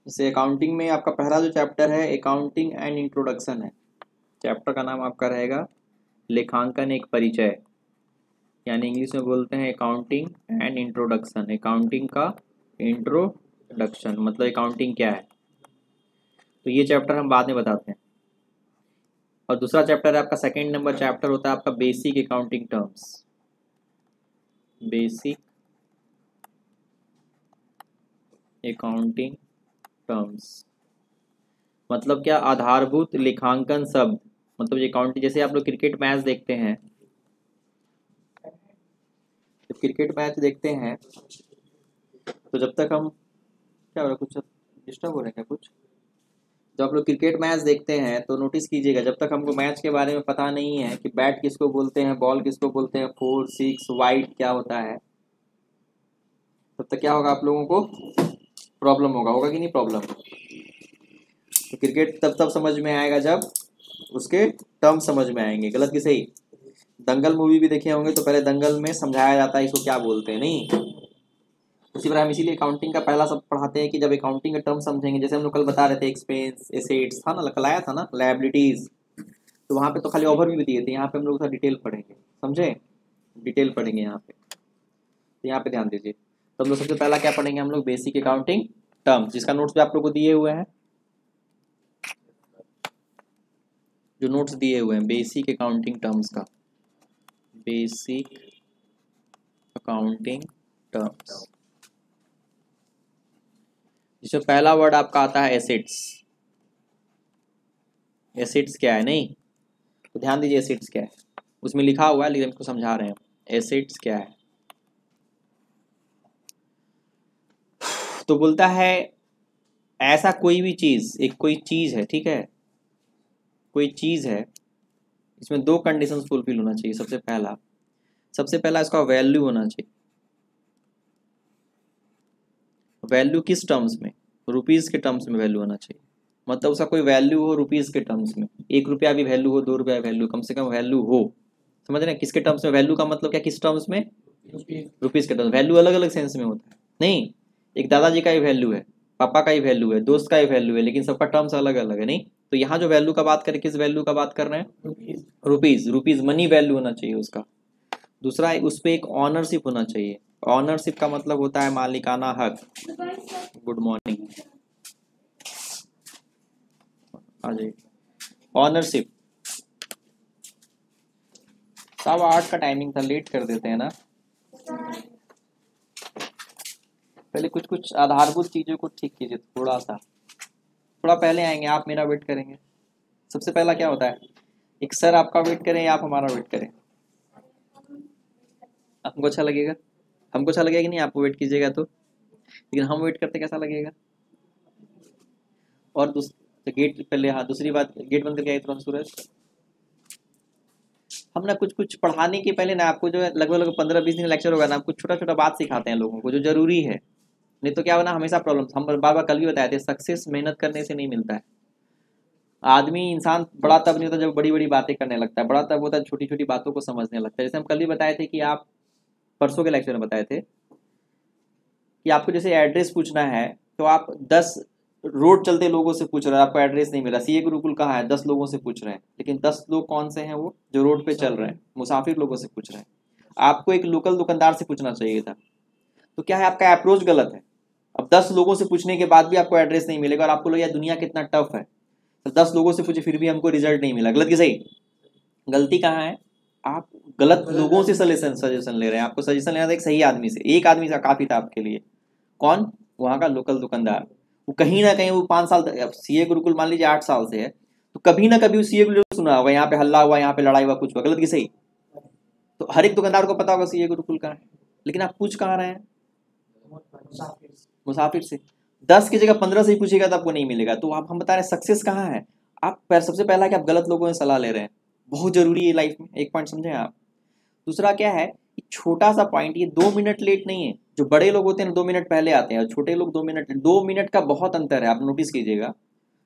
जैसे अकाउंटिंग में आपका पहला जो चैप्टर है अकाउंटिंग एंड इंट्रोडक्शन है। चैप्टर का नाम आपका रहेगा लेखांकन एक परिचय, यानी इंग्लिश में बोलते हैं अकाउंटिंग एंड इंट्रोडक्शन। अकाउंटिंग का इंट्रोडक्शन मतलब अकाउंटिंग क्या है, तो ये चैप्टर हम बाद में बताते हैं। और दूसरा चैप्टर है आपका सेकंड नंबर चैप्टर होता है आपका basic accounting terms. Basic accounting terms मतलब क्या, आधारभूत लेखांकन शब्द। मतलब ये अकाउंटिंग, जैसे आप लोग क्रिकेट मैच देखते हैं, तो क्रिकेट मैच देखते हैं तो जब तक हम, क्या हो रहा है, कुछ डिस्टर्ब हो रहा है क्या कुछ? जब आप लोग क्रिकेट मैच देखते हैं तो नोटिस कीजिएगा, जब तक हमको मैच के बारे में पता नहीं है कि बैट किसको बोलते हैं, बॉल किसको बोलते हैं, 4 6 वाइड क्या होता है, तब तक क्या होगा, आप लोगों को प्रॉब्लम होगा कि नहीं प्रॉब्लम? तो क्रिकेट तब समझ में आएगा जब उसके टर्म समझ में आएंगे। गलत कि सही? दंगल मूवी भी देखे होंगे तो पहले दंगल में समझाया जाता है इसको क्या बोलते हैं, नहीं? उसी तरह हम इसीलिए अकाउंटिंग का पहला सब पढ़ाते हैं कि जब अकाउंटिंग का टर्म समझेंगे, जैसे हम लोग कल बता रहे थे एक्सपेंस एसेट्स था ना, कल आया था ना लायबिलिटीज, तो वहाँ पे तो खाली ओवरव्यू भी दिए थे, यहाँ पे हम लोग डिटेल पढ़ेंगे, समझे? डिटेल पढ़ेंगे यहाँ पे, तो यहाँ पे ध्यान दीजिए। तो हम लोग सबसे पहला क्या पढ़ेंगे, हम लोग बेसिक अकाउंटिंग टर्म्स, जिसका नोट्स भी आप लोग को दिए हुए हैं, जो नोट्स दिए हुए हैं बेसिक अकाउंटिंग टर्म्स का, बेसिक अकाउंटिंग टर्म्स, जिसमें पहला वर्ड आपका आता है एसेट्स। एसेट्स क्या है, नहीं? तो ध्यान दीजिए एसेट्स क्या है, उसमें लिखा हुआ है लेकिन हमको समझा रहे हैं एसेट्स क्या है। तो बोलता है ऐसा कोई भी चीज, एक कोई चीज है, ठीक है, कोई चीज है, इसमें 2 कंडीशंस फुलफिल होना चाहिए। सबसे पहला इसका वैल्यू होना चाहिए। वैल्यू किस टर्म्स में? रुपीज के टर्म्स में वैल्यू होना चाहिए। मतलब उसका कोई वैल्यू हो रुपीज के टर्म्स में, 1 रुपया भी वैल्यू हो, 2 रुपया वैल्यू, कम से कम वैल्यू हो। समझ रहे हैं किसके टर्म्स में? वैल्यू का मतलब क्या, किस टर्म्स में? रुपीज के टर्म्स। वैल्यू अलग अलग सेंस में होता है, नहीं? एक दादाजी का ही वैल्यू है, पापा का ही वैल्यू है, दोस्त का ही वैल्यू है, लेकिन सबका टर्म्स अलग अलग है, नहीं? तो यहाँ जो वैल्यू का बात करें, किस वैल्यू का बात कर रहे हैं? रुपीज। रुपीज मनी वैल्यू होना चाहिए उसका। दूसरा उस पर एक ऑनरशिप होना चाहिए। ऑनरशिप का मतलब होता है मालिकाना हक। गुड मॉर्निंग, आ जाइए। ऑनरशिप, 8:15 का टाइमिंग था, लेट कर देते हैं ना। पहले कुछ कुछ आधारभूत चीजों को ठीक कीजिए, थोड़ा पहले आएंगे, आप मेरा वेट करेंगे। सबसे पहला क्या होता है, एक सर आपका वेट करें या आप हमारा वेट करें? हमको अच्छा लगेगा, हमको अच्छा लगेगा कि नहीं आपको वेट कीजिएगा तो, लेकिन हम वेट करते कैसा लगेगा? और तो गेट पहले, हाँ दूसरी बात, गेट बंद करके आई तुरंत सूरज। हम ना कुछ कुछ पढ़ाने के पहले ना आपको जो है लगभग 15-20 दिन लेक्चर होगा ना, आप कुछ छोटा छोटा बात सिखाते हैं लोगों को जो जरूरी है। नहीं तो क्या होना, हमेशा प्रॉब्लम, हम बार बार कल भी बताए थे, सक्सेस मेहनत करने से नहीं मिलता है। आदमी इंसान बड़ा तब नहीं होता जब बड़ी बड़ी बातें करने लगता है, बड़ा तब होता है छोटी छोटी बातों को समझने लगता है। जैसे हम कल भी बताए थे कि आप, परसों के लेक्चर में बताए थे कि आपको जैसे एड्रेस पूछना है, तो आप 10 रोड चलते लोगों से पूछ रहे हैं, आपको एड्रेस नहीं मिला, सीए गुरुकुल कहाँ है, 10 लोगों से पूछ रहे हैं, लेकिन 10 लोग कौन से हैं? वो जो रोड पे चल रहे हैं, मुसाफिर लोगों से पूछ रहे हैं। आपको एक लोकल दुकानदार से पूछना चाहिए था। तो क्या है, आपका अप्रोच गलत है। अब 10 लोगों से पूछने के बाद भी आपको एड्रेस नहीं मिलेगा और आपको लगेगा दुनिया कितना टफ है, तो 10 लोगों से पूछे फिर भी हमको रिजल्ट नहीं मिला। गलत कि सही? गलती कहाँ है, आप गलत लोगों से सजेशन ले रहे हैं। आपको सजेशन लेना था एक सही आदमी से, एक आदमी से काफी था आपके लिए। कौन? वहां का लोकल दुकानदार। वो कहीं ना कहीं वो 5 साल, सीए गुरुकुल मान लीजिए 8 साल से है, तो कभी ना कभी सीए गुरुकुल सुना होगा, यहाँ पे हल्ला हुआ, यहाँ पे लड़ाई हुआ, कुछ हुआ। गलत कि सही? तो हर एक दुकानदार को पता होगा सीए गुरुकुल कहाँ है, लेकिन आप पूछ कहाँ रहे हैं? मुसाफिर से। 10 की जगह 15 से ही पूछेगा तो आपको नहीं मिलेगा। तो आप, हम बता रहे हैं सक्सेस कहाँ है, आप सबसे पहला कि आप गलत लोगों से सलाह ले रहे हैं। बहुत जरूरी है लाइफ में, एक पॉइंट समझे आप। दूसरा क्या है, छोटा सा पॉइंट, ये 2 मिनट लेट नहीं है। जो बड़े लोग होते हैं 2 मिनट पहले आते हैं और छोटे लोग 2 मिनट, 2 मिनट का बहुत अंतर है, आप नोटिस कीजिएगा।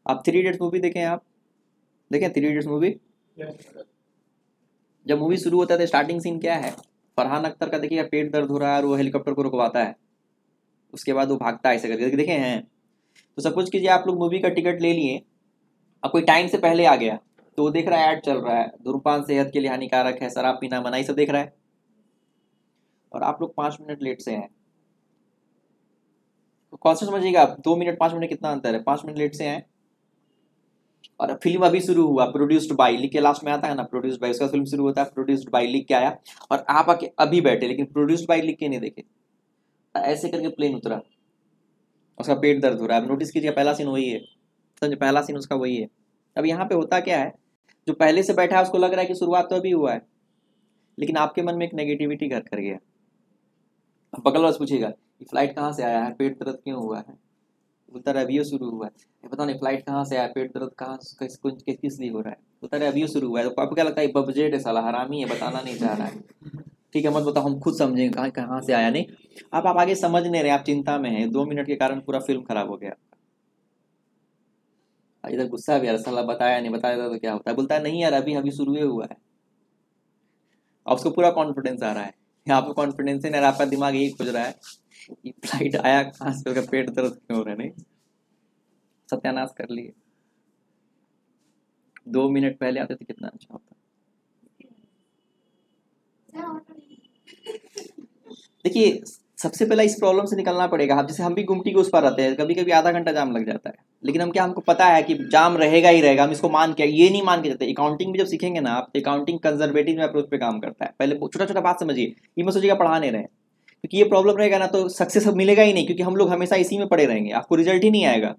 आप 3 इडियट्स मूवी देखें, आप देखें 3 इडियट्स मूवी। जब मूवी शुरू होता है तो स्टार्टिंग सीन क्या है, फरहान अख्तर का देखिएगा, पेट दर्द हो रहा है और वो हेलीकॉप्टर को रुकवाता है, उसके बाद वो भागता है ऐसे करके, देखे हैं? तो सपोज कीजिए आप लोग मूवी का टिकट ले लिए, अब कोई टाइम से पहले आ गया तो वो देख रहा है ऐड चल रहा है, धूम्रपान सेहत के लिए हानिकारक है, शराब पीना मना, ये सब देख रहा है, और आप लोग 5 मिनट लेट से हैं। तो कौन सा समझिएगा आप, 2 मिनट 5 मिनट कितना अंतर है, 5 मिनट लेट से हैं, और फिल्म अभी शुरू हुआ, प्रोड्यूस्ड बाई लिख के लास्ट में आता है ना, प्रोड्यूस्ड बाई, उसका फिल्म शुरू होता है प्रोड्यूस्ड बाई लिख के आया, और आप आके अभी बैठे लेकिन प्रोड्यूस्ड बाई लिख के नहीं देखे, ऐसे करके प्लेन उतरा, उसका पेट दर्द हो रहा है। नोटिस कीजिए पहला सीन वही है, समझे, पहला सीन उसका वही है। अब यहाँ पे होता क्या है, जो पहले से बैठा है उसको लग रहा है कि शुरुआत तो अभी हुआ है, लेकिन आपके मन में एक नेगेटिविटी घर कर गया। अब बगल वाला पूछेगा ये फ्लाइट कहाँ से आया है, पेट दर्द क्यों हुआ है, बोलता है अभी शुरू हुआ है, पता नहीं फ्लाइट कहाँ से आया, पेट दर्द कहाँ किस लिए हो रहा है, बोलता है अभी शुरू हुआ है। तो आपको क्या लगता है बजट है, साला हरामी है, बताना नहीं चाह रहा है, ठीक है मत बताओ, हम खुद समझेंगे कहाँ से आया। नहीं, आप आगे समझ नहीं रहे, आप चिंता में हैं, 2 मिनट के कारण पूरा फिल्म खराब हो गया। इधर गुस्सा भी यार, साला बताया नहीं, बताया तो क्या होता है, बोलता है नहीं यार अभी अभी शुरू हुआ है। अब उसको पूरा कॉन्फिडेंस आ रहा है, यहाँ पे कॉन्फिडेंस है, आपका दिमाग यही खोज रहा है ये फ्लाइट आया कहाँ से, उसका पेट दर्द क्यों हो रहा है। नहीं, सत्यानाश कर लिए, 2 मिनट पहले आते थे कितना अच्छा होता। देखिए सबसे पहले इस प्रॉब्लम से निकलना पड़ेगा। हम जैसे हम भी गुमटी के उस पर रहते हैं, कभी कभी आधा घंटा जाम लग जाता है, लेकिन हम क्या, हमको पता है कि जाम रहेगा ही रहेगा, हम इसको मान के, ये नहीं मान के जाते। अकाउंटिंग भी जब सीखेंगे ना आप, अकाउंटिंग कंजर्वेटिव अप्रोच पे काम करता है। पहले छोटा छोटा बात समझिए, ये मत सोचिएगा पढ़ा नहीं रहे, क्योंकि ये प्रॉब्लम रहेगा ना तो सक्सेस मिलेगा ही नहीं, क्योंकि हम लोग हमेशा इसी में पड़े रहेंगे, आपको रिजल्ट ही नहीं आएगा।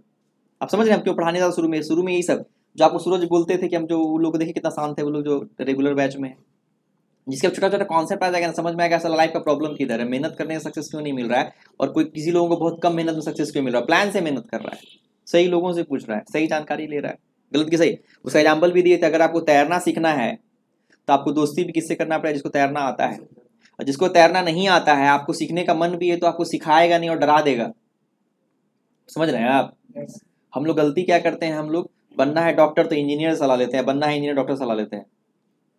आप समझ रहे हैं हम क्यों पढ़ाने जाते, शुरू में यही सब जो आपको सूरज बोलते थे कि हम जो वो लोग देखिए कितना शांत है, वो लोग जो रेगुलर बैच में है, जिसके छोटा छोटा कॉन्सेप्ट आ जाएगा ना, समझ में आएगा असल लाइफ का प्रॉब्लम किधर है, मेहनत करने से सक्सेस क्यों नहीं मिल रहा है, और कोई किसी लोगों को बहुत कम मेहनत में सक्सेस क्यों मिल रहा है, प्लान से मेहनत कर रहा है, सही लोगों से पूछ रहा है, सही जानकारी ले रहा है, गलत की सही। उसका एग्जाम्पल भी दिए थे, अगर आपको तैरना सीखना है तो आपको दोस्ती भी किससे करना पड़ेगा, जिसको तैरना आता है, और जिसको तैरना नहीं आता है, आपको सीखने का मन भी है तो आपको सिखाएगा नहीं और डरा देगा। समझ रहे हैं आप? हम लोग गलती क्या करते हैं, हम लोग बनना है डॉक्टर तो इंजीनियर सलाह लेते हैं, बनना है इंजीनियर डॉक्टर सलाह लेते हैं।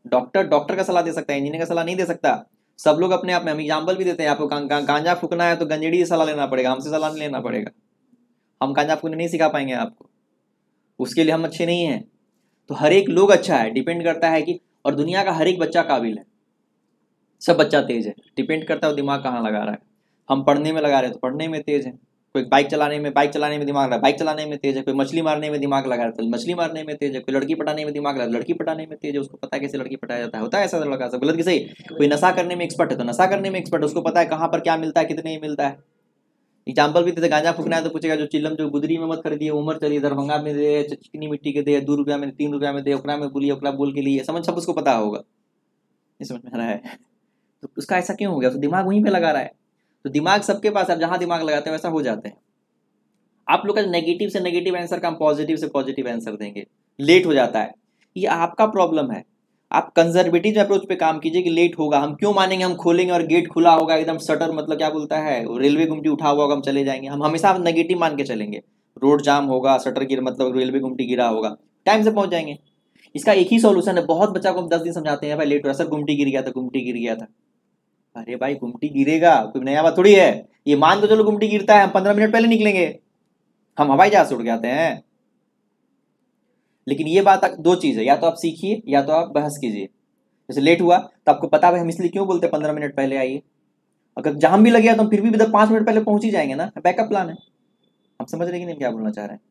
डॉक्टर का सलाह दे सकता है, इंजीनियर का सलाह नहीं दे सकता। सब लोग अपने आप में, हम एग्जाम्पल भी देते हैं, आपको गांजा फूकना है तो गंजेड़ी से सलाह लेना पड़ेगा, हमसे सलाह नहीं लेना पड़ेगा, हम गांजा फूकने नहीं सिखा पाएंगे आपको, उसके लिए हम अच्छे नहीं हैं। तो हर एक लोग अच्छा है, डिपेंड करता है कि, और दुनिया का हर एक बच्चा काबिल है, सब बच्चा तेज है, डिपेंड करता है दिमाग कहाँ लगा रहा है। हम पढ़ने में लगा रहे हैं तो पढ़ने में तेज है, कोई बाइक चलाने में दिमाग लगा, बाइक चलाने में तेज है, कोई मछली मारने में दिमाग लगा रहा है तो मछली मारने में तेज है, कोई लड़की पटाने में दिमाग लगा, लड़की पटाने में तेज है, उसको पता है कैसे लड़की पटाया जाता है, होता है ऐसा लड़का सब, गलत की सही। कोई नशा करने में एक्सपर्ट है तो नशा करने में एक्सपर्ट है, उसको पता है कहाँ पर क्या मिलता है, कितने मिलता है। एग्जाम्पल भी देते, गांजा फूकना है तो पूछेगा जो चिल्लम जो गुदरी में मत खरीदिए, उमर चलिए दरभंगा में दे, चिकनी मिट्टी के दे, 2 रुपया में 3 रुपया में दे, ओकरा में बोलिए, ओकरा बोल के लिए, समझ सब उसको पता होगा, ये समझ में आ रहा है। तो उसका ऐसा क्यों हो गया, तो दिमाग वहीं पे लगा रहा है। तो दिमाग सबके पास, आप जहां दिमाग लगाते हैं वैसा हो जाते हैं। आप लोग का नेगेटिव से नेगेटिव आंसर का हम पॉजिटिव से पॉजिटिव आंसर देंगे, लेट हो जाता है, ये आपका प्रॉब्लम है। आप कंजर्वेटिव अप्रोच पे काम कीजिए कि लेट होगा, हम क्यों मानेंगे, हम खोलेंगे और गेट खुला होगा एकदम, शटर मतलब क्या बोलता है, रेलवे गुमटी उठा हुआ होगा, हम चले जाएंगे, हम हमेशा नेगेटिव मान के चलेंगे। रोड जाम होगा, शटर गिर मतलब रेलवे गुमटी गिरा होगा, टाइम से पहुंच जाएंगे। इसका एक ही सॉल्यूशन है, बहुत बच्चा को हम 10 दिन समझाते हैं, भाई लेट हो रहा सर, गुमटी गिर गया था, गुमटी गिर गया था। अरे भाई गुमटी गिरेगा, कोई नया बात थोड़ी है, ये मान तो चलो गुमटी गिरता है, हम 15 मिनट पहले निकलेंगे, हम हवाई जहाज से उड़ जाते हैं। लेकिन ये बात दो चीज है, या तो आप सीखिए या तो आप बहस कीजिए। जैसे लेट हुआ तो आपको पता है हम इसलिए क्यों बोलते हैं 15 मिनट पहले आइए, अगर जाम भी लग गया तो हम फिर भी 5 मिनट पहले पहुंच ही जाएंगे ना, बैकअप प्लान है। हम समझ रहे कि नहीं क्या बोलना चाह रहे हैं।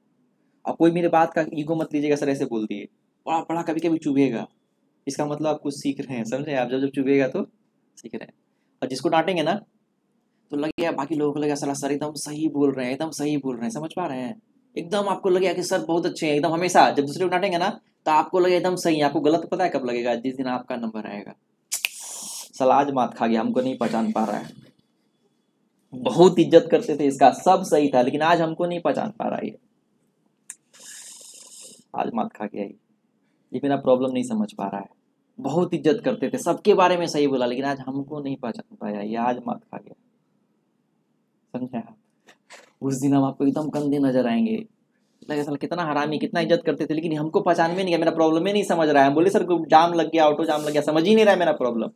अब कोई मेरे बात का ईगो मत लीजिएगा, सर ऐसे बोल दिए, बड़ा बड़ा कभी कभी चुभेगा, इसका मतलब आप कुछ सीख रहे हैं, समझे आप, जब जब चुभेगा तो सीख रहे हैं। और जिसको डांटेंगे ना तो लगेगा, बाकी लोगों को लगेगा साला सर एकदम सही बोल रहे हैं, एकदम सही बोल रहे हैं, समझ पा रहे हैं, एकदम आपको लगेगा कि सर बहुत अच्छे हैं एकदम। हमेशा जब दूसरे को डांटेंगे ना तो आपको लगेगा एकदम सही है, आपको गलत पता है कब लगेगा, जिस दिन आपका नंबर आएगा, साला आज मात खा गया, हमको नहीं पहचान पा रहा है, बहुत इज्जत करते थे इसका, सब सही था, लेकिन आज हमको नहीं पहचान पा रहा है, आज मात खा गया, ये मेरा प्रॉब्लम नहीं समझ पा रहा है। बहुत इज्जत करते थे, सबके बारे में सही बोला, लेकिन आज हमको नहीं पहचान पाया, ये आज मात खा गया, समझे आप। उस दिन हम आपको एकदम गंदे नजर आएंगे, लगे साला कितना हरामी, कितना इज्जत करते थे, लेकिन हमको पहचान में नहीं गया, मेरा प्रॉब्लम ही नहीं समझ रहा है। हम बोले सर जाम लग गया, ऑटो जाम लग गया, समझ ही नहीं रहा है मेरा प्रॉब्लम,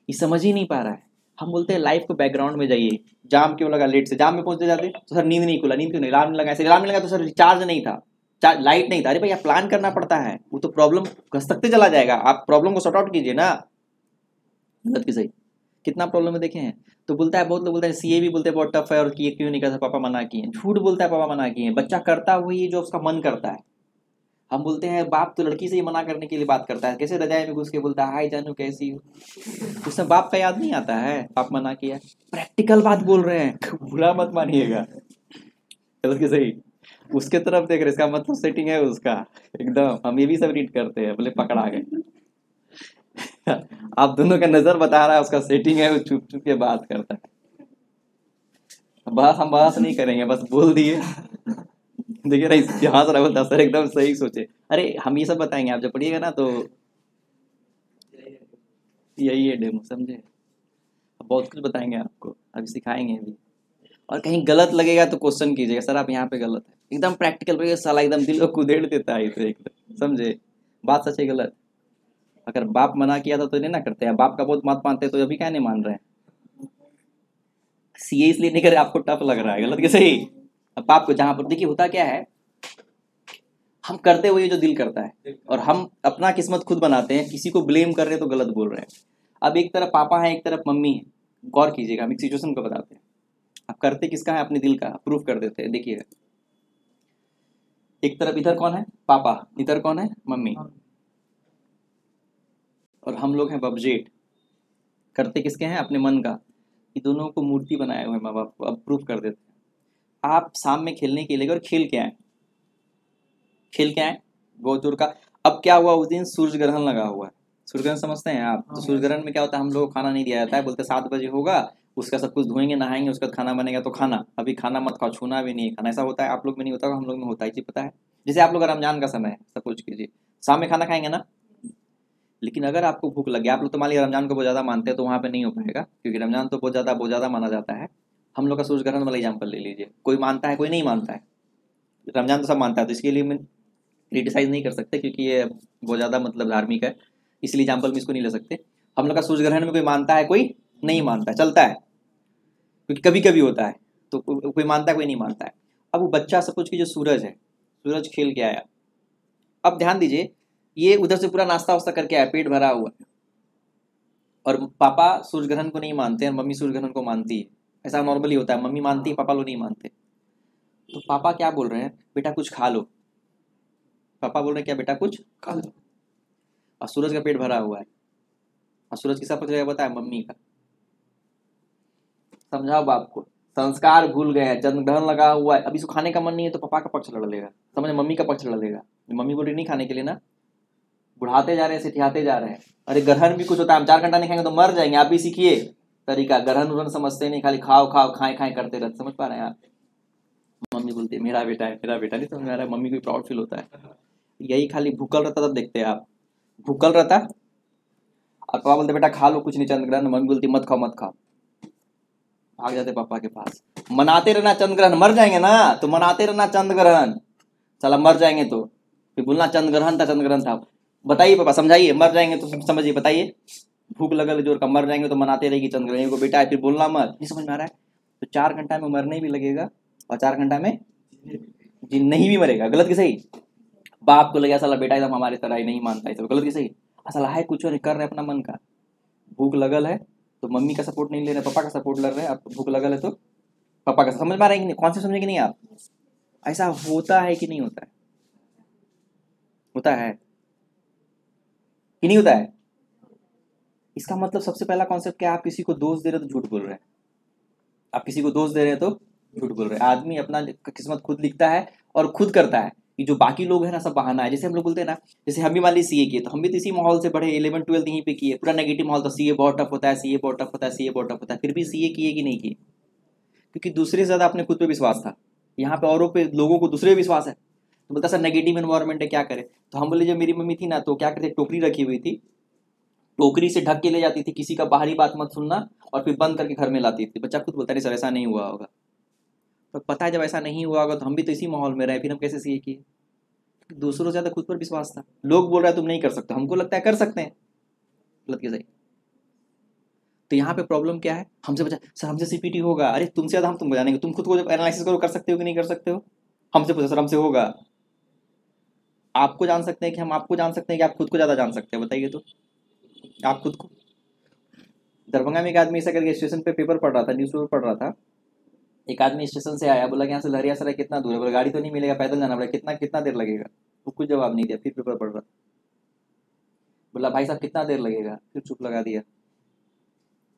ये समझ ही नहीं पा रहा है। हम बोलते हैं लाइफ को बैकग्राउंड में जाइए, जाम क्यों लगा, लेट से जाम में पहुंचते जाते तो सर नींद नहीं खुला, नींद क्यों नहीं, अलार्म लगा, ऐसे अलार्म लगा तो सर रिचार्ज नहीं था, लाइट नहीं था। अरे भैया प्लान करना पड़ता है, वो तो प्रॉब्लम घसकते चला जाएगा, आप प्रॉब्लम को सॉर्ट आउट कीजिए ना। गलत की सही, कितना प्रॉब्लम में देखे हैं। तो बोलता है, बहुत लोग बोलते हैं सीए भी बोलते हैं बहुत टफ है और किए क्यों नहीं करता, पापा मना किए, झूठ बोलता है पापा मना किए, बच्चा करता वही जो उसका मन करता है। हम बोलते हैं बाप तो लड़की से ही मना करने के लिए बात करता है, कैसे रजाई में घुस के बोलता है हाय जानू कैसी हो, उसमें बाप का याद नहीं आता है पाप मना किया। प्रैक्टिकल बात बोल रहे हैं, बुरा मत मानिएगा। गलत की सही, उसके तरफ देख रहे, इसका मतलब सेटिंग है उसका एकदम। हम ये भी सब रीड करते हैं, बोले पकड़ा गए। आप दोनों का नजर बता रहा है, उसका सेटिंग है, वो चुप चुप के बात करता है। बस हम बहस नहीं करेंगे, बस बोल दिए। देखिए ना हंस रहा बोलता सर एकदम सही सोचे। अरे हम ये सब बताएंगे, आप जब पढ़िएगा ना तो यही है डेमो, समझे। बहुत कुछ बताएंगे आपको, अभी सिखाएंगे भी। और कहीं गलत लगेगा तो क्वेश्चन कीजिएगा, सर आप यहाँ पे गलत है, एकदम प्रैक्टिकल साला एकदम दिल को कुदेड़ देता है तो एकदम, समझे बात सच है गलत। अगर बाप मना किया था तो नहीं ना करते हैं, बाप का बहुत मत मानते तो अभी क्या नहीं मान रहे हैं। सीए इसलिए नहीं करे आपको टफ लग रहा है, गलत के सही। अब बाप को जहां पर देखिए होता क्या है, हम करते हुए जो दिल करता है, और हम अपना किस्मत खुद बनाते हैं, किसी को ब्लेम कर रहे हैं तो गलत बोल रहे हैं। अब एक तरफ पापा है, एक तरफ मम्मी है, गौर कीजिएगा, हम एक सिचुएशन को बताते हैं। आप करते किसका है, अपने दिल का, प्रूफ कर देते हैं। देखिएगा एक तरफ इधर कौन है, पापा, इधर कौन है, मम्मी, और हम लोग हैं बबजेट। करते किसके हैं, अपने मन का। ये दोनों को मूर्ति बनाए हुए माँ बाप, अब प्रूफ कर देते हैं। आप शाम में खेलने के लिए और खेल के आए, खेल के आए बहुत दूर का। अब क्या हुआ, उस दिन सूर्य ग्रहण लगा हुआ है। सूर्य ग्रहण समझते हैं आप, तो सूर्य ग्रहण में क्या होता है, हम लोग को खाना नहीं दिया जाता है, बोलते 7 बजे होगा, उसका सब कुछ धोएंगे नहाएंगे, उसका खाना बनेगा तो खाना, अभी खाना मत खाओ, छूना भी नहीं है खाना। ऐसा होता है, आप लोग में नहीं होता, हम लोग में होता है, जी पता है। जैसे आप लोग का रमजान का समय है, सपोज कीजिए शाम में खाना खाएंगे ना, लेकिन अगर आपको भूख लगे, आप लोग तो मान लिया रमजान को बहुत ज़्यादा मानते हैं तो वहाँ पे नहीं हो पाएगा, क्योंकि रमजान तो बहुत ज़्यादा माना जाता है। हम लोग का सूर्य ग्रहण वाला एग्जाम्पल ले लीजिए, कोई मानता है कोई नहीं मानता है, रमजान तो सब मानता है, तो इसके लिए मैं क्रिटिसाइज नहीं कर सकते क्योंकि ये बहुत ज़्यादा मतलब धार्मिक है, इसलिए एग्जाम्पल में इसको नहीं ले सकते। हम लोग का सूर्य ग्रहण में कोई मानता है कोई नहीं मानता है, चलता है, क्योंकि कभी कभी होता है, तो कोई मानता है कोई नहीं मानता है। अब वो बच्चा सपोज की जो सूरज है, सूरज खेल के आया, अब ध्यान दीजिए, ये उधर से पूरा नाश्ता वास्ता करके आया, पेट भरा हुआ है, और पापा सूर्य ग्रहण को नहीं मानते हैं, मम्मी सूर्य ग्रहण को मानती है। ऐसा नॉर्मली होता है, मम्मी मानती है, पापा लोग नहीं मानते। तो पापा क्या बोल रहे हैं, बेटा कुछ खा लो। पापा बोल रहे हैं क्या, बेटा कुछ खा लो, और सूरज का पेट भरा हुआ है, और सूरज किसका पक्ष रहेगा बताया, मम्मी का। समझाओ बाप को, संस्कार भूल गए हैं, चंद्र ग्रहण लगा हुआ है, अभी इसको खाने का मन नहीं है तो पापा का पक्ष लड़ लेगा, समझ, मम्मी का पक्ष लड़ लेगा। मम्मी बोल रही नहीं खाने के लिए ना, बुढ़ाते जा रहे हैं, सिठियाते जा रहे हैं। अरे ग्रहण भी कुछ होता है, हम 4 घंटा नहीं खाएंगे तो मर जाएंगे, आप भी सीखिए तरीका। ग्रहण उरहण समझते नहीं, खाली खाओ खाओ खाए खाए करते रहते, समझ पा रहे हैं आप। मम्मी बोलती है मेरा बेटा है, मेरा बेटा, नहीं समझ में आ रहा है, मम्मी को प्राउड फील होता है। यही खाली भूकल रहता तब देखते हैं आप, भूकल रहता और पापा बोलते बेटा खा लो कुछ नहीं चंद्र ग्रहण, मम्मी बोलती मत खाओ मत खाओ, भाग जाते पापा के पास। मनाते रहना चंद्र ग्रहण, मर जाएंगे ना तो मनाते रहना चंद्र ग्रहण, चला मर जाएंगे तो फिर बोलना चंद्र ग्रहण था चंद्र ग्रहण था। बताइए पापा समझाइए, मर जाएंगे तो समझिए, बताइए, भूख लगल जोर का, मर जाएंगे तो मनाते रहेगी चंद्र ग्रहण को, बेटा है फिर बोलना मत, नहीं समझ में आ रहा है। तो 4 घंटा में मरने भी लगेगा और 4 घंटा में जी नहीं भी मरेगा, गलत की सही। बाप को लगे साला बेटा एकदम हमारे तरह ही नहीं मानता है, गलत की सही। साला है कुछ नहीं कर रहे अपना मन का, भूख लगल है तो मम्मी का सपोर्ट नहीं ले रहे, पापा का सपोर्ट ले रहे हैं, आपको भूख लगल है तो पापा का। समझ में आ रहा है कि नहीं, कौन से समझे कि नहीं आप। ऐसा होता है कि नहीं होता है, होता है कि नहीं होता है। इसका मतलब सबसे पहला कॉन्सेप्ट क्या, आप किसी को दोष दे रहे हो तो झूठ बोल रहे हैं, आप किसी को दोष दे रहे हैं तो झूठ बोल रहे हैं। आदमी अपना किस्मत खुद लिखता है और खुद करता है, ये जो बाकी लोग हैं ना सब बहाना है। जैसे हम लोग बोलते हैं ना, जैसे हम भी मान ली सीए किए तो हम भी तो इसी माहौल से बढ़े, 11 12 यहीं पे किए, पूरा नेगेटिव माहौल था, सीए बहुत टफ होता है, सीए बहुत टफ होता है, सीए बहुत टफ होता है, फिर भी सीए किए कि नहीं किए, क्योंकि दूसरे से ज्यादा अपने खुद पे विश्वास था। यहाँ पे औरों पे, लोगों को दूसरे पे विश्वास है, तो बोलता सर नेगेटिव एनवायरमेंट है क्या करे। तो हम बोले जब मेरी मम्मी थी ना तो क्या करते, टोकरी रखी हुई थी, टोकरी से ढक के ले जाती थी, किसी का बाहरी बात मत सुनना, और फिर बंद करके घर में लाती थी। बच्चा खुद बोलता नहीं सर ऐसा नहीं हुआ होगा, तो पता है जब ऐसा नहीं हुआ होगा तो हम भी तो इसी माहौल में रहे, फिर हम कैसे सीए किए। दूसरों से ज्यादा खुद पर विश्वास था। लोग बोल रहे हैं तुम नहीं कर सकते, हमको लगता है कर सकते हैं, गलत की सही। तो यहाँ पे प्रॉब्लम क्या है, हमसे पूछा सर हमसे सीपीटी होगा, अरे तुमसे ज़्यादा हम तुमको जानेंगे, तुम खुद को जब एनालिसिस करो कर सकते हो कि नहीं कर सकते हो, हमसे पूछा सर हमसे होगा। आपको जान सकते हैं कि हम आपको जान सकते हैं कि आप खुद को ज़्यादा जान सकते हैं, बताइए तो आप खुद को। दरभंगा में एक आदमी ऐसा करके स्टेशन पे पेपर पढ़ रहा था, न्यूज़ पेपर पढ़ रहा था, एक आदमी स्टेशन से आया, बोला कि यहाँ से लहरियासराय कितना दूर है, बोला गाड़ी तो नहीं मिलेगा, पैदल जाना पड़ेगा, कितना कितना देर लगेगा, वो कुछ जवाब नहीं दिया, फिर पेपर पढ़ रहा। बोला भाई साहब कितना देर लगेगा, फिर चुप लगा दिया।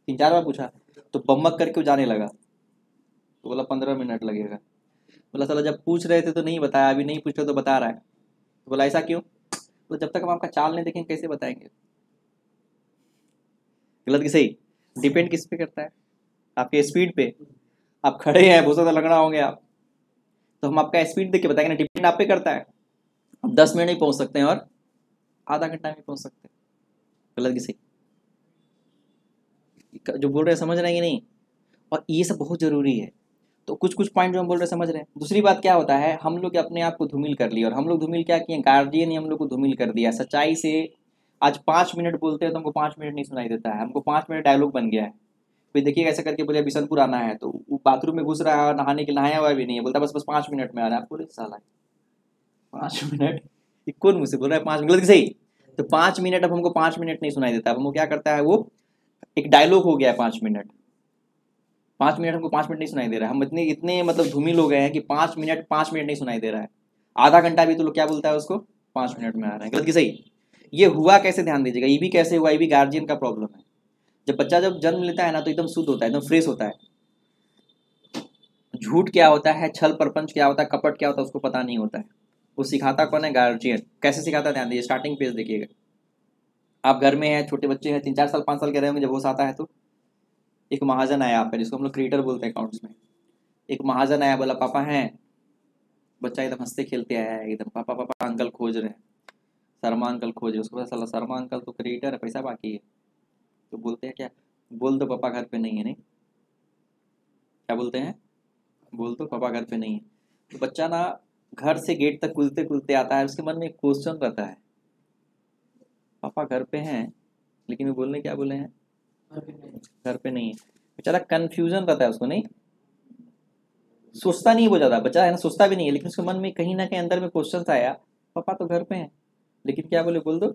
3-4 बार पूछा तो बम्बक करके वो जाने लगा, तो बोला 15 मिनट लगेगा। बोला साला जब पूछ रहे थे तो नहीं बताया, अभी नहीं पूछ रहे तो बता रहा है। तो बोला ऐसा क्यों, तो जब तक हम आपका चाल नहीं देखेंगे कैसे बताएंगे। गलत कि सही, डिपेंड किस पे करता है, आपके स्पीड पे। आप खड़े हैं, बहुत ज़्यादा लगना होंगे आप, तो हम आपका स्पीड देख के बताएंगे ना, डिपेंड आप पे करता है। हम 10 मिनट में पहुंच सकते हैं और आधा घंटा में पहुंच सकते हैं। गलत कि सही, जो बोल रहे हैं समझ रहे हैं कि नहीं। और ये सब बहुत जरूरी है। तो कुछ कुछ पॉइंट जो हम बोल रहे हैं समझ रहे हैं। दूसरी बात क्या होता है, हम लोग अपने आप को धूमिल कर लिए, और हम लोग धूमिल क्या किए, गार्जियन ने हम लोग को धूमिल कर दिया सच्चाई से। आज 5 मिनट बोलते हैं तो हमको 5 मिनट नहीं सुनाई देता है, हमको 5 मिनट डायलॉग बन गया है। कोई देखिएगा ऐसा करके बोले बिशनपुर आना है, तो वो बाथरूम में घुस रहा है, नहाने के नहाया हुआ भी नहीं है, बोलता बस 5 मिनट में आ रहा है। आपको बोले साला 5 मिनट, ये कौन मुझसे बोल रहा है 5 मिनट, गलत कि सही। तो 5 मिनट अब हमको 5 मिनट नहीं सुनाई देता, अब हमको क्या करता है, वो एक डायलॉग हो गया है 5 मिनट। 5 मिनट हमको 5 मिनट नहीं सुनाई दे रहा है, हम इतने इतने मतलब धूमिल हो गए हैं कि 5 मिनट 5 मिनट नहीं सुनाई दे रहा है। आधा घंटा भी तो लोग क्या बोलता है उसको, 5 मिनट में आ रहा है। गलत कि सही। ये हुआ कैसे, ध्यान दीजिएगा, ये भी कैसे हुआ, ये भी गार्जियन का प्रॉब्लम है। जब बच्चा जब जन्म लेता है ना तो एकदम शुद्ध होता है, एकदम फ्रेश होता है। झूठ क्या होता है, छल प्रपंच क्या होता है, कपट क्या होता है, उसको पता नहीं होता है। वो सिखाता कौन है, गार्जियन। कैसे सिखाता है, ध्यान दीजिए, स्टार्टिंग पेज देखिएगा। आप घर में हैं, छोटे बच्चे हैं, 3-4 साल 5 साल के रहे होंगे, जब होश आता है तो एक महाजन आया आपका, जिसको हम लोग क्रिएटर बोलते हैं अकाउंट्स में। एक महाजन आया, बोला पापा हैं, बच्चा एकदम हंसते खेलते आया है, एकदम पापा पापा अंकल खोज रहे हैं, शर्मा अंकल खोज रहे। उसको पता चला शर्मा अंकल तो क्रिएटर है, पैसा बाकी है। तो बोलते हैं क्या, बोल दो पापा घर पे नहीं है। नहीं, क्या बोलते हैं, बोल दो पापा घर पे नहीं है। तो बच्चा ना घर से गेट तक कूदते कूदते आता है, उसके मन में एक क्वेश्चन रहता है, पापा घर पे हैं, लेकिन वो बोलने क्या बोले हैं, घर पे नहीं है। बेचारा कंफ्यूजन रहता है उसको, नहीं सोचता नहीं है वो ज़्यादा, बच्चा है ना, सोचता भी नहीं है, लेकिन उसके मन में कहीं ना कहीं अंदर में क्वेश्चन आया, पापा तो घर पे हैं, लेकिन क्या बोले, बोल दो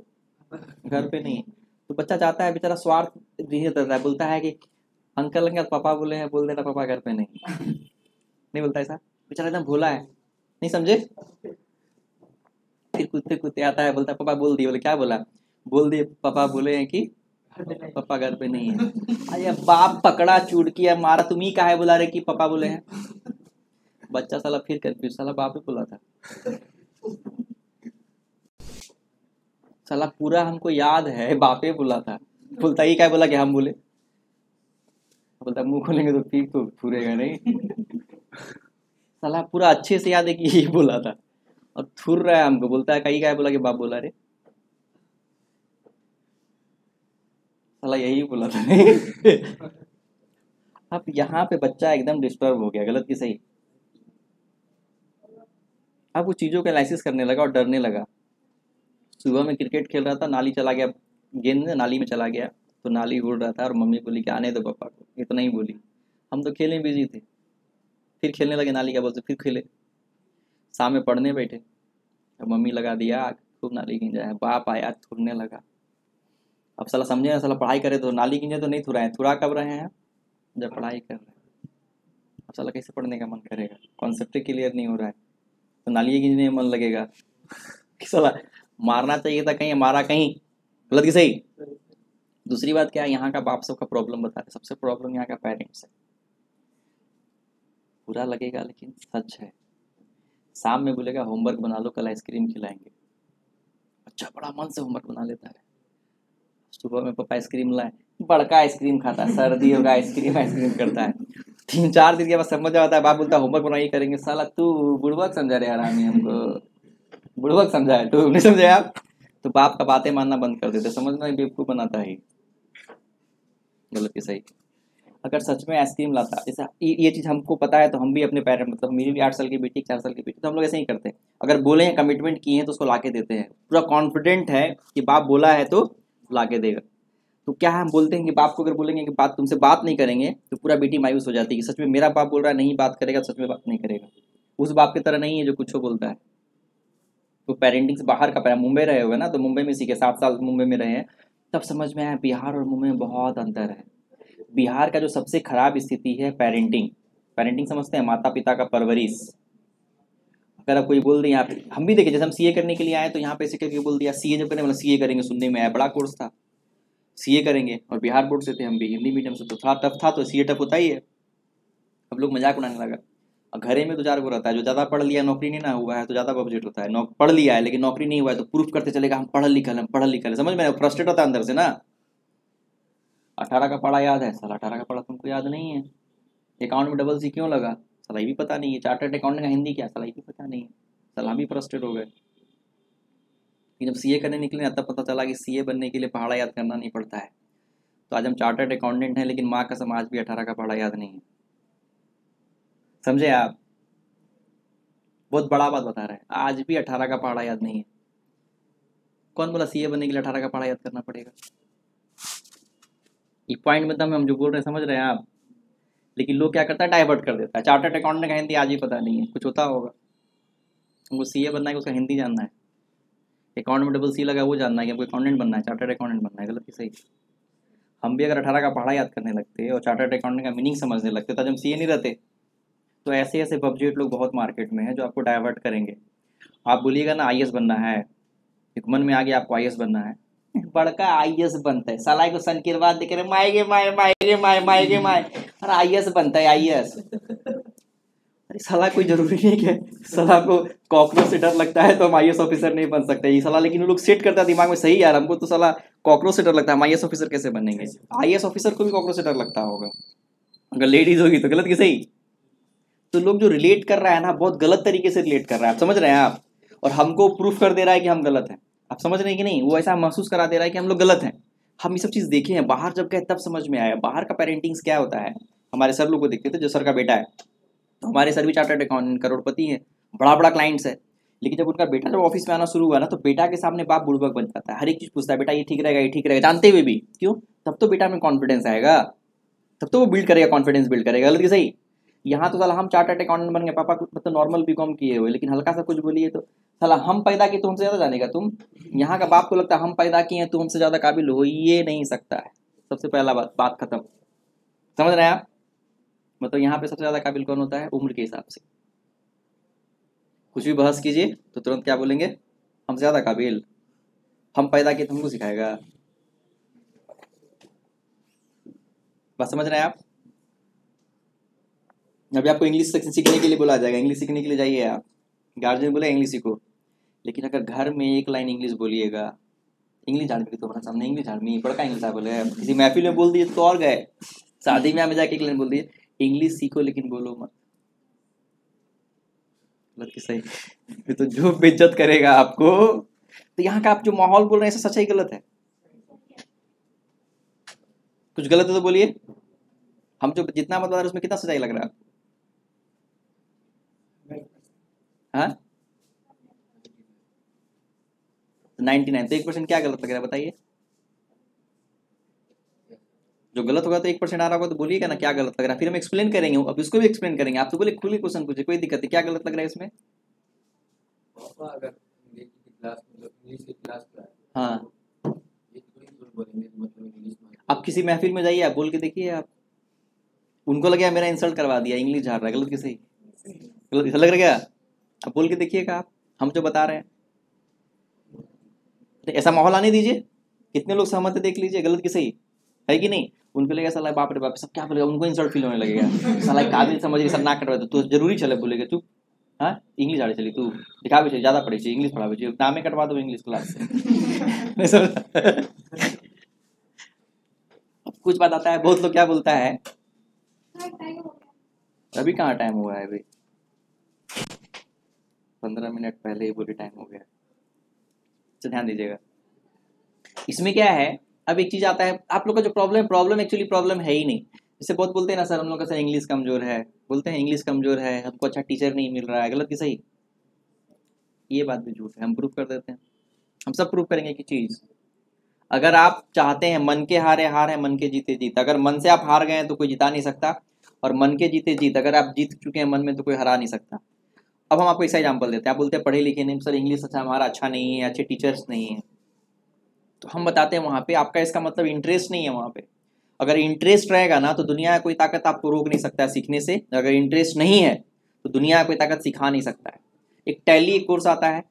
घर पे नहीं है। तो बच्चा चाहता है, बेचारा स्वार्थ रहित रहता है, बोलता है कि अंकल अंकल पापा बोले हैं, बोल देना पापा घर पे नहीं। नहीं बोलता ऐसा, बेचारा एकदम भोला है, नहीं समझे। फिर कूदते कूदते आता है, बोलता है पापा बोल दिए, बोले क्या बोला, बोल दिए पापा बोले हैं कि पापा घर पे नहीं है। अरे बाप पकड़ा चुड़की है मारा, तुम ही काहे बुला रहे कि पापा बोले हैं। बच्चा साला फिर कंफ्यूज, साला बाप ही बोला था, साला पूरा हमको याद है बापे बोला था। बोलता ही क्या बोला कि हम बोले, बोलता मुंह खोलेंगे तो पीक तो थूरेगा नहीं। साला पूरा अच्छे से याद है कि ये बोला था, और थूर रहा है हमको, बोलता है कहीं क्या बोला कि बाप बोला रे, साला यही बोला था। नहीं अब यहाँ पे बच्चा एकदम डिस्टर्ब हो गया, गलत कि सही। अब वो चीज़ों का एनालिसिस करने लगा और डरने लगा। सुबह में क्रिकेट खेल रहा था, नाली चला गया, गेंद नाली में चला गया, तो नाली उड़ रहा था, और मम्मी बोली कि आने दो पापा को, इतना ही बोली। हम तो खेलने बिजी थे, फिर खेलने लगे नाली का बोलते, फिर खेले। शाम में पढ़ने बैठे, अब मम्मी लगा दिया आग, खूब नाली गिंजा है, बाप आया थूरने लगा। अब साला समझे ना, साला पढ़ाई करे तो नाली गिंजे तो नहीं थुराए, थुरा कब रहे हैं, जब पढ़ाई कर रहे हैं। अब साला कैसे पढ़ने का मन करेगा, कॉन्सेप्ट क्लियर नहीं हो रहा है, तो नाली गिंजने में मन लगेगा। साला मारना चाहिए था, कहीं मारा कहीं, गलत कि सही। दूसरी बात क्या है, यहाँ का बाप सबका प्रॉब्लम बता रहे, सबसे प्रॉब्लम यहाँ का पेरेंट्स है। बुरा लगेगा लेकिन सच है। शाम में बोलेगा होमवर्क बना लो, कल आइसक्रीम खिलाएंगे, अच्छा बड़ा मन से होमवर्क बना लेता है। सुबह में पापा आइसक्रीम लाए, बड़का आइसक्रीम खाता है, सर्दी होगा आइसक्रीम आइसक्रीम करता है। 3-4 दिन के बाद समझ आता है, बाप बोलता है होमवर्क बनाइए करेंगे। साला तू बुड़बक समझा रहे आरामी, हमको बुड़बक समझा है, तू नहीं समझे आप। तो बाप का बातें मानना बंद कर देते, समझना बेवकूफ बनाता है, गलत कि सही। अगर सच में आइसक्रीम लाता, जैसे ये चीज़ हमको पता है, तो हम भी अपने पेरेंट, मतलब मेरी भी 8 साल की बेटी 4 साल की बेटी, तो हम लोग ऐसे ही करते हैं। अगर बोले हैं, कमिटमेंट किए हैं, तो उसको ला के देते हैं, पूरा कॉन्फिडेंट है कि बाप बोला है तो ला के देगा। तो क्या हम बोलते हैं कि बाप को अगर बोलेंगे कि बात तुमसे बात नहीं करेंगे तो पूरा बेटी मायूस हो जाती है कि सच में मेरा बाप बोल रहा है नहीं बात करेगा, सच में बात नहीं करेगा। उस बाप की तरह नहीं है जो कुछ बोलता है। तो पेरेंटिंग से बाहर का मुंबई रहे हुए ना, तो मुंबई में सीखे, 7 साल मुंबई में रहे हैं, तब समझ में आया बिहार और मुंबई में बहुत अंतर है। बिहार का जो सबसे खराब स्थिति है पेरेंटिंग। पेरेंटिंग समझते हैं, माता पिता का परवरिश। अगर आप कोई बोल दिया, हम भी देखे जैसे हम सीए करने के लिए आए तो यहाँ पे ऐसे करके बोल दिया सीए जब करने वाला सीए करेंगे, सुनने में आया बड़ा कोर्स था सीए करेंगे, और बिहार बोर्ड से थे हम भी, हिंदी मीडियम से, तो थोड़ा टफ था, तो सीए टफ होता ही है। अब लोग मजाक उड़ाने लगा। और घरे में तो 4 गो रहता है, जो ज़्यादा पढ़ लिया नौकरी नहीं ना हुआ है तो ज़्यादा बजट होता है, पढ़ लिया है लेकिन नौकरी नहीं हुआ है तो प्रूफ करते चलेगा हम पढ़ल लिखल, हम पढ़ल लिखल है, समझ में, फ्रस्ट्रेट होता है अंदर से ना। 18 का पढ़ा याद है, साला 18 का पढ़ा तुमको याद नहीं है। अकाउंट में डबल सी क्यों लगा, साला ये भी पता नहीं है। चार्टर्ड अकाउंटेंट का हिंदी क्या, साला ये भी पता नहीं है। साला भी फ्रस्ट्रेट हो गए कि जब सीए करने निकले ना तब पता चला कि सीए बनने के लिए पहाड़ा याद करना नहीं पड़ता है। तो आज हम चार्टर्ड अकाउंटेंट हैं लेकिन माँ का समाज भी 18 का पहाड़ा याद नहीं है। समझे आप, बहुत बड़ा बात बता रहे हैं, आज भी 18 का पहाड़ा याद नहीं है। कौन बोला सीए बनने के लिए 18 का पहाड़ा याद करना पड़ेगा। एक पॉइंट में हम जो बोल रहे हैं समझ रहे हैं आप, लेकिन लोग क्या करता है डाइवर्ट कर देता है। चार्टर्ड अकाउंटेंट का हिंदी आज ही पता नहीं है, कुछ होता होगा, हमको सीए बनना है उसका हिंदी जानना है। अकाउंट में डबल सी लगा वो जानना है कि हमको अकाउंटेंट बनना है, चार्टर्ड अकाउंटेंट बनना है, गलत कि सही। हम भी अगर 18 का पहाड़ा याद करने लगते और चार्टर्ड अकाउंटेंट का मीनिंग समझने लगते तो आज हम सीए नहीं रहते। तो ऐसे ऐसे बबजेट लोग बहुत मार्केट में हैं जो आपको डाइवर्ट करेंगे। आप बोलिएगा ना आईएएस बनना है, एक मन में आ गया आपको आईएएस बनना है, बड़का आईएएस बनता है, साला को सन के बाद देख रहे माएगे माए माएगे माए माएगे माए, अरे आईएएस बनता है आईएएस। अरे साला कोई जरूरी नहीं है, साला को कॉकरोच से डर लगता है तो हम आईएएस ऑफिसर नहीं बन सकते ये साला, लेकिन वो लोग सेट करता है दिमाग में, सही यार हमको तो साला कॉकरोच से डर लगता है, हम आईएएस ऑफिसर कैसे बनेंगे। आईएएस ऑफिसर को भी कॉकरोच से डर लगता होगा, अगर लेडीज होगी तो, गलत कि सही। तो लोग जो रिलेट कर रहा है ना बहुत गलत तरीके से रिलेट कर रहा है, आप समझ रहे हैं आप, और हमको प्रूफ कर दे रहा है कि हम गलत हैं। आप समझ रहे हैं कि नहीं, वो ऐसा महसूस करा दे रहा है कि हम लोग गलत हैं। हम ये सब चीज़ देखे हैं, बाहर जब गए तब समझ में आया बाहर का पेरेंटिंग्स क्या होता है। हमारे सर लोग को देखते थे, जो सर का बेटा है, तो हमारे सर भी चार्टर्ड अकाउंटेंट करोड़पति हैं, बड़ा बड़ा क्लाइंट्स है, लेकिन जब उनका बेटा जब ऑफिस में आना शुरू हुआ ना तो बेटा के सामने बाप बुड़बक बन जाता है, हर एक चीज़ पूछता है बेटा ये ठीक रहेगा ये ठीक रहेगा, जानते हुए भी क्यों, तब तो बेटा में कॉन्फिडेंस आएगा, तब तो वो बिल्ड करेगा, कॉन्फिडेंस बिल्ड करेगा, गलत कि सही। यहाँ तो साला हम चार्टर्ड अकाउंटेंट बन गए, पापा कुछ मतलब नॉर्मल बीकॉम किए हुए, लेकिन हल्का सा कुछ बोलिए तो साला हम पैदा किए तो हमसे ज़्यादा जानेगा तुम। यहाँ का बाप को लगता है हम पैदा किए हैं तो हमसे ज़्यादा काबिल हो ये नहीं सकता है। सबसे पहला बात खत्म, समझ रहे हैं आप। मतलब यहाँ पे सबसे ज़्यादा काबिल कौन होता है, उम्र के हिसाब से। कुछ भी बहस कीजिए तो तुरंत क्या बोलेंगे, हमसे ज़्यादा काबिल, हम पैदा किए तो हमको सिखाएगा। बात समझ रहे हैं आप। अभी आपको इंग्लिश सीखने के लिए बोला जाएगा, इंग्लिश सीखने के लिए जाइए आप, गार्जियन बोले इंग्लिश सीखो, लेकिन अगर घर में एक लाइन इंग्लिश बोलिएगा, इंग्लिश झाड़मी तो हमारे सामने इंग्लिश झाड़मी बड़का इंग्लिश आ बोले, किसी महफिल में बोल दिए तो और गए, शादी में हमें जाके एक लाइन बोल दिए इंग्लिश सीखो लेकिन बोलो मत, गलत कि सही। ये तो जो बेइज्जत करेगा आपको। तो यहाँ का आप जो माहौल बोल रहे हैं सच है गलत है, कुछ गलत है तो बोलिए। हम जो जितना बता रहे हैं उसमें कितना सच्चाई लग रहा है, हाँ 99, तो 1% क्या गलत लग रहा है बताइए। जो गलत होगा तो 1% आ रहा होगा तो बोलिएगा ना क्या गलत लग रहा है, फिर हम एक्सप्लेन करेंगे, अब उसको भी एक्सप्लेन करेंगे। आप तो बोले खुले क्वेश्चन पूछे, कोई दिक्कत है, क्या गलत लग रहा है इसमें। हाँ आप किसी महफिल में जाइए, आप बोल के देखिए, आप उनको लगे मेरा इंसल्ट करवा दिया, इंग्लिश झाड़ रहा है, गलत कि सही, गलत ऐसा लग रहा है क्या, आप बोल के देखिएगा आप, हम जो बता रहे हैं। तो ऐसा माहौल आने दीजिए, कितने लोग सहमत है देख लीजिए, गलत कि सही है कि नहीं। उनको लगेगा साला बाप रे बाप सब क्या बोलेगा, उनको इंसल्ट फील होने लगेगा, साला काबिल समझ रही सब ना कटवा तो जरूरी चले बोलेगा तू, हाँ इंग्लिश झाड़े चली तू, दिखा भी चाहिए ज़्यादा पढ़ी चाहिए, इंग्लिश पढ़ा भी चाहिए, नामे कटवा दो इंग्लिश क्लास से। अब कुछ बात आता है, बहुत लोग क्या बोलता है, अभी कहाँ टाइम हुआ है, अभी 15 मिनट पहले ही बोले टाइम हो गया। तो ध्यान दीजिएगा इसमें क्या है। अब एक चीज आता है, आप लोग का जो प्रॉब्लम एक्चुअली प्रॉब्लम है ही नहीं। जैसे बहुत बोलते हैं ना सर हम लोग का सर इंग्लिश कमजोर है, बोलते हैं इंग्लिश कमजोर है, हमको अच्छा टीचर नहीं मिल रहा है, गलत कि सही। ये बात भी झूठ है, हम प्रूव कर देते हैं, हम सब प्रूव करेंगे कि चीज अगर आप चाहते हैं मन के हारे हार है, मन के जीते जीत, अगर मन से आप हार गए हैं तो कोई जिता नहीं सकता, और मन के जीते जीत, अगर आप जीत चुके हैं मन में तो कोई हरा नहीं सकता। अब हम आपको ऐसा एग्जाम्पल देते हैं, आप बोलते हैं पढ़े लिखे नहीं सर, इंग्लिश अच्छा हमारा अच्छा नहीं है, अच्छे टीचर्स नहीं है, तो हम बताते हैं वहाँ पे आपका इसका मतलब इंटरेस्ट नहीं है वहाँ पे। अगर इंटरेस्ट रहेगा ना तो दुनिया का कोई ताकत आपको रोक नहीं सकता है सीखने से, अगर इंटरेस्ट नहीं है तो दुनिया का कोई ताकत सिखा नहीं सकता है। एक टैली एक कोर्स आता है,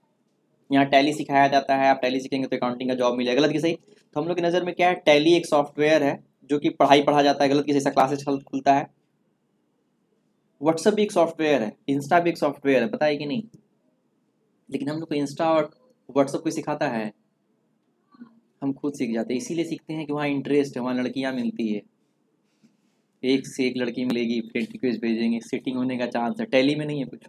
यहाँ टैली सिखाया जाता है, आप टैली सीखेंगे तो अकाउंटिंग का जॉब मिलेगा, गलत कि सही? तो हम लोग की नज़र में क्या है, टैली एक सॉफ्टवेयर है जो कि पढ़ाई पढ़ा जाता है, गलत कि सही? क्लासेस खुलता है। व्हाट्सएप भी एक सॉफ्टवेयर है, इंस्टा भी एक सॉफ्टवेयर है, पता है कि नहीं? लेकिन हम लोग को इंस्टा और व्हाट्सएप कोई सिखाता है? हम खुद सीख जाते हैं, इसीलिए सीखते हैं कि वहाँ इंटरेस्ट है, वहाँ लड़कियाँ मिलती है, एक से एक लड़की मिलेगी, फ्रेंड रिक्वेस्ट भेजेंगे, सेटिंग होने का चांस है। टैली में नहीं है कुछ।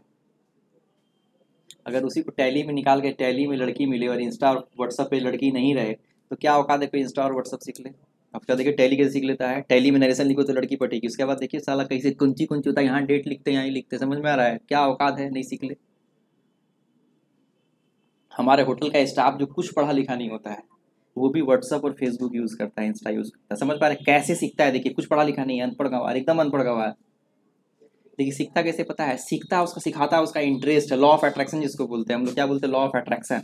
अगर उसी को टैली में निकाल के टैली में लड़की मिले और इंस्टा और व्हाट्सएप पे लड़की नहीं रहे तो क्या औकात है कोई इंस्टा और व्हाट्सएप सीख ले? अब क्या देखिए टैली कैसे सीख लेता है, टैली में नरेशन लिखो तो लड़की पटेगी, उसके बाद देखिए साला कैसे कुंची कुंची होता है, यहाँ डेट लिखते हैं यहाँ ही लिखते, समझ में आ रहा है? क्या औकात है, नहीं सीख ले। हमारे होटल का स्टाफ जो कुछ पढ़ा लिखा नहीं होता है वो भी व्हाट्सअप और फेसबुक यूज़ करता है, इंस्टा यूज़ करता है, समझ पा रहे कैसे सीखता है? देखिए कुछ पढ़ा लिखा नहीं है, अनपढ़ गंवार, एकदम अनपढ़ गंवार। देखिए सीखता कैसे पता है? सीखता उसका सिखाता है उसका इंटरेस्ट है, लॉ ऑफ अट्रैक्शन जिसको बोलते हैं हम लोग, क्या बोलते हैं? Law of attraction.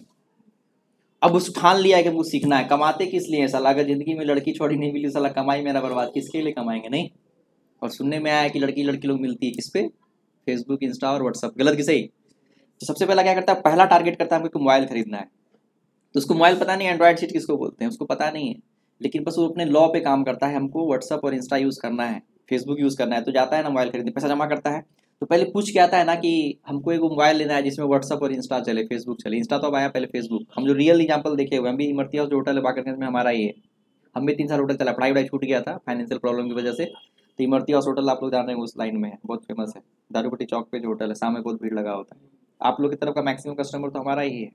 अब उस ठान लिया है कि मुझे सीखना है। कमाते किस लिए साला? अगर जिंदगी में लड़की छोड़ी नहीं मिली साला, कमाई मेरा बर्बाद, किसके लिए कमाएंगे? नहीं। और सुनने में आया कि लड़की लड़की लोग मिलती है किस पे? फेसबुक, इंस्टा और व्हाट्सअप, गलत कि सही? तो सबसे पहला क्या करता है, पहला टारगेट करता है हमको मोबाइल खरीदना है, तो उसको मोबाइल पता नहीं एंड्रॉइड सीट किसको बोलते हैं उसको पता नहीं है, लेकिन बस वो अपने लॉ पे काम करता है, हमको व्हाट्सअप और इंस्टा यूज़ करना है, फेसबुक यूज़ करना है, तो जाता है ना मोबाइल खरीदने, पैसा जमा करता है, तो पहले पूछ के आता है ना कि हमको एक मोबाइल लेना है जिसमें व्हाट्सअप और इंस्टा चले, फेसबुक चले। इंस्टा तो अब आया, पहले फेसबुक। हम जो रियल एग्जाम्पल देखे हुए, हम भी इमरती हाउस जो होटल है बाकरगंज में हमारा ही है, हम भी 3 साल होटल चला, पढ़ाई वढ़ाई छूट गया था फाइनेंशियल प्रॉब्लम की वजह से, तो इमरती हाउस होटल आप लोग जान रहे हैं उस लाइन में है, बहुत फेमस है, दारूपट्टी चौक पे जो होटल है, शाम में बहुत भीड़ लगा होता है। आप लोग की तरफ का मैक्सिमम कस्टमर तो हमारा ही है,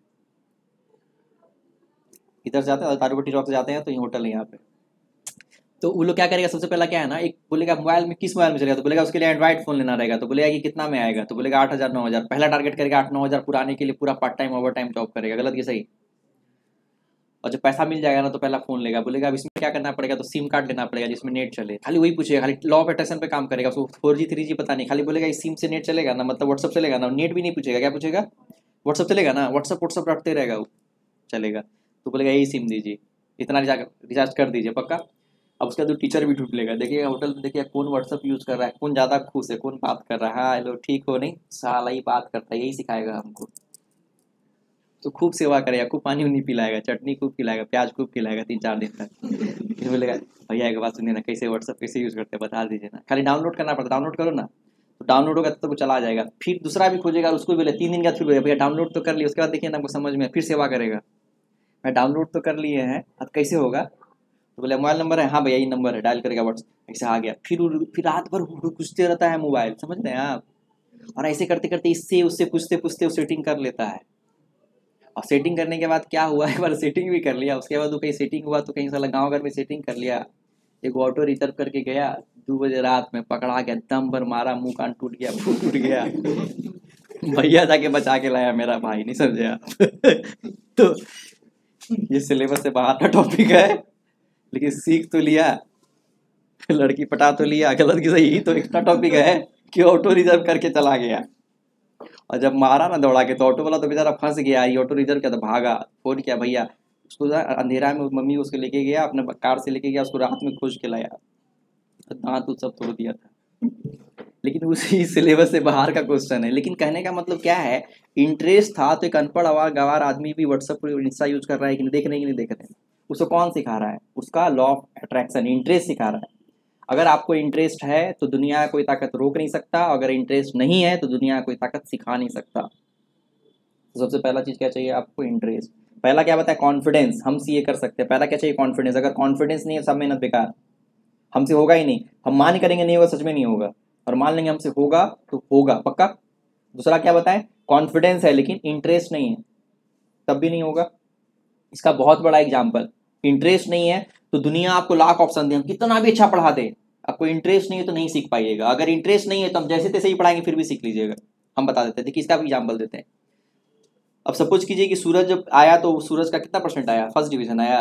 इधर से जाते हैं दारूपट्टी चौक से जाते हैं तो ये होटल है यहाँ पे। तो वो लोग क्या करेगा, सबसे पहला क्या है ना, एक बोलेगा मोबाइल में, किस मोबाइल में चलेगा, तो बोलेगा उसके लिए एंड्रॉइड फोन लेना रहेगा, तो बोलेगा कि कितना में आएगा, तो बोलेगा 8,000 9,000, पहला टारगेट करेगा 8-9 हज़ार पुराने के लिए, पूरा part time over time job करेगा, गलत कि सही? और जब पैसा मिल जाएगा ना तो पहला फोन लेगा, बोलेगा अब इसमें क्या करना पड़ेगा, तो सिम कार्ड लेना पड़ेगा जिसमें नेट चले, खाली वही पूछेगा, खाली लॉ ऑफ अट्रैक्शन पे काम करेगा, उसको 4G 3G पता नहीं, खाली बोलेगा इस सिम से नेट चलेगा ना, मतलब व्हाट्सअप चलेगा ना, नेट भी नहीं पूछेगा, क्या पूछेगा? व्हाट्सअप चलेगा ना, व्हाट्सअप रटते रहेगा वो, चलेगा, तो बोलेगा यही सिम दीजिए, इतना रिचार्ज कर दीजिए पक्का। अब उसका जो टीचर भी ढूंढ लेगा, देखिएगा होटल में, देखिए कौन व्हाट्सअप यूज़ कर रहा है, कौन ज़्यादा खुश है, कौन बात कर रहा है, हेलो ठीक हो, नहीं साला ही बात करता है, यही सिखाएगा हमको। तो खूब सेवा करेगा, खूब पानी उनी पिलाएगा, चटनी खूब खिलाएगा, प्याज खूब खिलाएगा 3-4 दिन तक। फिर बोलेगा भैया एक बात सुनिए ना, कैसे व्हाट्सअप कैसे यूज़ करते हैं बता दीजिए ना, खाली डाउनलोड करना पड़ता है, डाउनलोड करो ना, तो डाउनलोड होगा तो वो चला जाएगा, फिर दूसरा भी खोजेगा, उसको भी बोले 3 दिन का, फिर बोलेगा भैया डाउनलोड तो कर लिया, उसके बाद देखिए ना हमको समझ में, फिर सेवा करेगा, मैं डाउनलोड तो कर लिए हैं, अब कैसे होगा, तो बोले मोबाइल नंबर है, हाँ भैया ये नंबर है, डायल करेगा व्हाट्सएप, ऐसे आ गया, फिर रात भर पूछते रहता है मोबाइल, समझ रहे हैं आप? और ऐसे करते करते इससे उससे पूछते पूछते वो सेटिंग कर लेता है, और सेटिंग करने के बाद क्या हुआ, एक बार सेटिंग भी कर लिया, उसके बाद वो कहीं सेटिंग हुआ तो कहीं साला गाँव घर में सेटिंग कर लिया, एक ऑटो रिजर्व करके गया, 2 बजे रात में पकड़ा गया, दम भर मारा, मुंह कान टूट गया, फूट टूट गया। भैया जाके बचा के लाया मेरा भाई, नहीं समझे आप? तो ये सिलेबस से बाहर का टॉपिक है, लेकिन सीख तो लिया, लड़की पटा तो लिया, गलत की सही, तो एक्स्ट्रा टॉपिक है कि ऑटो रिजर्व करके चला गया, और जब मारा ना दौड़ा के तो ऑटो वाला तो बेचारा फंस गया, ये ऑटो रिजर्व किया तो भागा, फोन किया भैया, उसको अंधेरा में मम्मी उसको लेके गया, अपने कार से लेके गया, उसको रात में खोज के लाया, तो दांत सब तोड़ दिया था। लेकिन उसी सिलेबस से बाहर का क्वेश्चन है, लेकिन कहने का मतलब क्या है, इंटरेस्ट था, तो एक अनपढ़ गवार आदमी भी व्हाट्सएप इंस्टा यूज कर रहा है कि नहीं, देख रहे हैं कि नहीं देख रहे हैं, उसको कौन सिखा रहा है? उसका लॉ ऑफ अट्रैक्शन, इंटरेस्ट सिखा रहा है। अगर आपको इंटरेस्ट है तो दुनिया का कोई ताकत रोक नहीं सकता, अगर इंटरेस्ट नहीं है तो दुनिया का कोई ताकत सिखा नहीं सकता। तो सबसे पहला चीज़ क्या चाहिए आपको? इंटरेस्ट। पहला क्या बताया? कॉन्फिडेंस, हम सीए कर सकते हैं। पहला क्या चाहिए? कॉन्फिडेंस। अगर कॉन्फिडेंस नहीं है सब मेहनत बेकार, हमसे होगा ही नहीं, हम मान करेंगे नहीं होगा, सच में नहीं होगा, और मान लेंगे हमसे होगा तो होगा पक्का। दूसरा क्या बताएं? कॉन्फिडेंस है लेकिन इंटरेस्ट नहीं है, तब भी नहीं होगा। इसका बहुत बड़ा एग्जाम्पल, इंटरेस्ट नहीं है तो दुनिया आपको लाख ऑप्शन दे, हम कितना भी अच्छा पढ़ा दे, आपको इंटरेस्ट नहीं है तो नहीं सीख पाइएगा। अगर इंटरेस्ट नहीं है तो हम जैसे तैसे ही पढ़ाएंगे फिर भी सीख लीजिएगा। हम बता देते हैं, देखिए इसका भी एग्जाम्पल देते हैं। अब सपोज कीजिए कि सूरज जब आया तो सूरज का कितना परसेंट आया? फर्स्ट डिवीजन आया,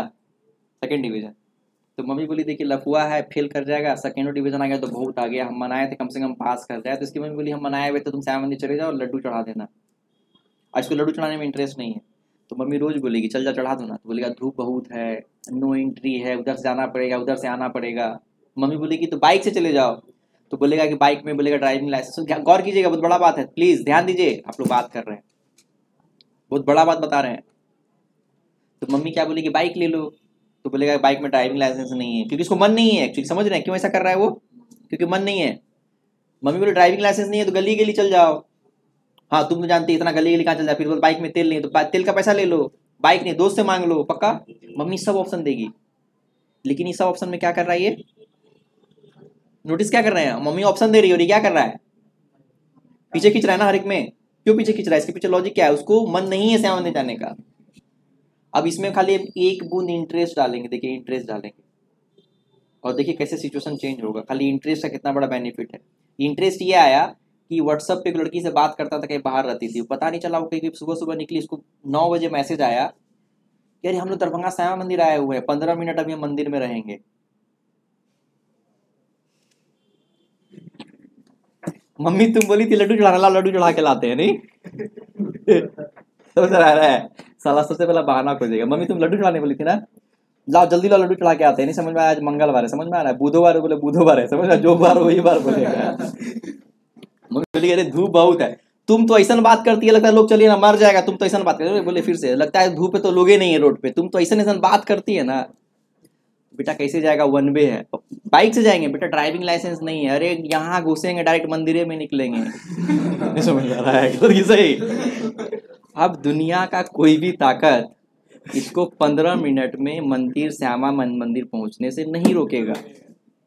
सेकेंड डिवीजन। तो मम्मी बोली देखिए लफुआ है, फेल कर जाएगा, सेकेंड डिवीजन आ गया तो बहुत आ गया, हम मनाए थे कम से कम पास कर जाए। तो इसकी मम्मी बोली हम मनाए हुए तो तुम 7 मंदिर चले जाओ और लड्डू चढ़ा देना। आज उसको लड्डू चढ़ाने में इंटरेस्ट नहीं है, तो मम्मी रोज बोलेगी चल जा चढ़ा दो ना, तो बोलेगा धूप बहुत है, नो एंट्री है, उधर से जाना पड़ेगा, उधर से आना पड़ेगा। मम्मी बोलेगी तो बाइक से चले जाओ, तो बोलेगा कि बाइक में, बोलेगा ड्राइविंग लाइसेंस। गौर कीजिएगा, बहुत बड़ा बात है, प्लीज ध्यान दीजिए, आप लोग बात कर रहे हैं, बहुत बड़ा बात बता रहे हैं। तो मम्मी क्या बोलेगी बाइक ले लो, तो बोलेगा बाइक में ड्राइविंग लाइसेंस नहीं है, क्योंकि उसको मन नहीं है एक्चुअली, समझ रहे हैं क्यों ऐसा कर रहा है वो, क्योंकि मन नहीं है। मम्मी बोले ड्राइविंग लाइसेंस नहीं है तो गली गली चल जाओ, हाँ तुम तो जानती इतना गली गली कहाँ चल जाए, फिर बोल बाइक में तेल नहीं तो तेल का पैसा ले लो, बाइक नहीं दोस्त से मांग लो, पक्का। मम्मी सब ऑप्शन देगी, लेकिन इस सब ऑप्शन में क्या कर रहा है ये, नोटिस क्या कर रहे हैं, मम्मी ऑप्शन दे रही है और ये क्या कर रहा है, पीछे खींच रहा है ना हर एक में। क्यों पीछे खींच रहा है, इसके पीछे लॉजिक क्या है, उसको मन नहीं है श्याम मंदिर जाने का। अब इसमें खाली एक बूंद इंटरेस्ट डालेंगे, देखिए इंटरेस्ट डालेंगे और देखिए कैसे सिचुएशन चेंज होगा। खाली इंटरेस्ट का कितना बड़ा बेनिफिट है। इंटरेस्ट ये आया कि व्हाट्सएप पे एक लड़की से बात करता था, कहीं बाहर रहती थी, पता नहीं चला वो कहीं सुबह सुबह निकली, उसको 9 बजे मैसेज आया कि अरे हम लोग दरभंगा श्यामा मंदिर आए हुए हैं, 15 मिनट अभी हम मंदिर में रहेंगे। मम्मी तुम बोली थी लड्डू चढ़ाना, ला लड्डू चढ़ा के लाते हैं, नहीं समझ आ रहा है, साला सबसे पहला बहाना खोजेगा। मम्मी तुम लड्डू चढ़ाने बोली थी ना, लाओ जल्दी लाओ लड्डू चढ़ा के आते हैं। नहीं समझ में आया, आज मंगलवार है, समझ में आ रहा है, बुधवार है बोले बुधवार है, समझ में, जो बार वही बार बोलेगा। मम्मी बोली अरे धूप बहुत है, तुम तो ऐसा बात करती है लगता है लोग चलिए ना मर जाएगा, तुम तो ऐसा बात करते, बोले फिर से लगता है धूप पे तो लोग ही नहीं है रोड पे, तुम तो ऐसा बात करती है ना। बेटा कैसे जाएगा, 1 वे है, बाइक से जाएंगे बेटा, ड्राइविंग लाइसेंस नहीं है, अरे यहाँ घुसेंगे डायरेक्ट मंदिर में निकलेंगे। नहीं समझ आ रहा है तो सही। अब दुनिया का कोई भी ताकत इसको 15 मिनट में मंदिर श्यामा मंदिर पहुंचने से नहीं रोकेगा।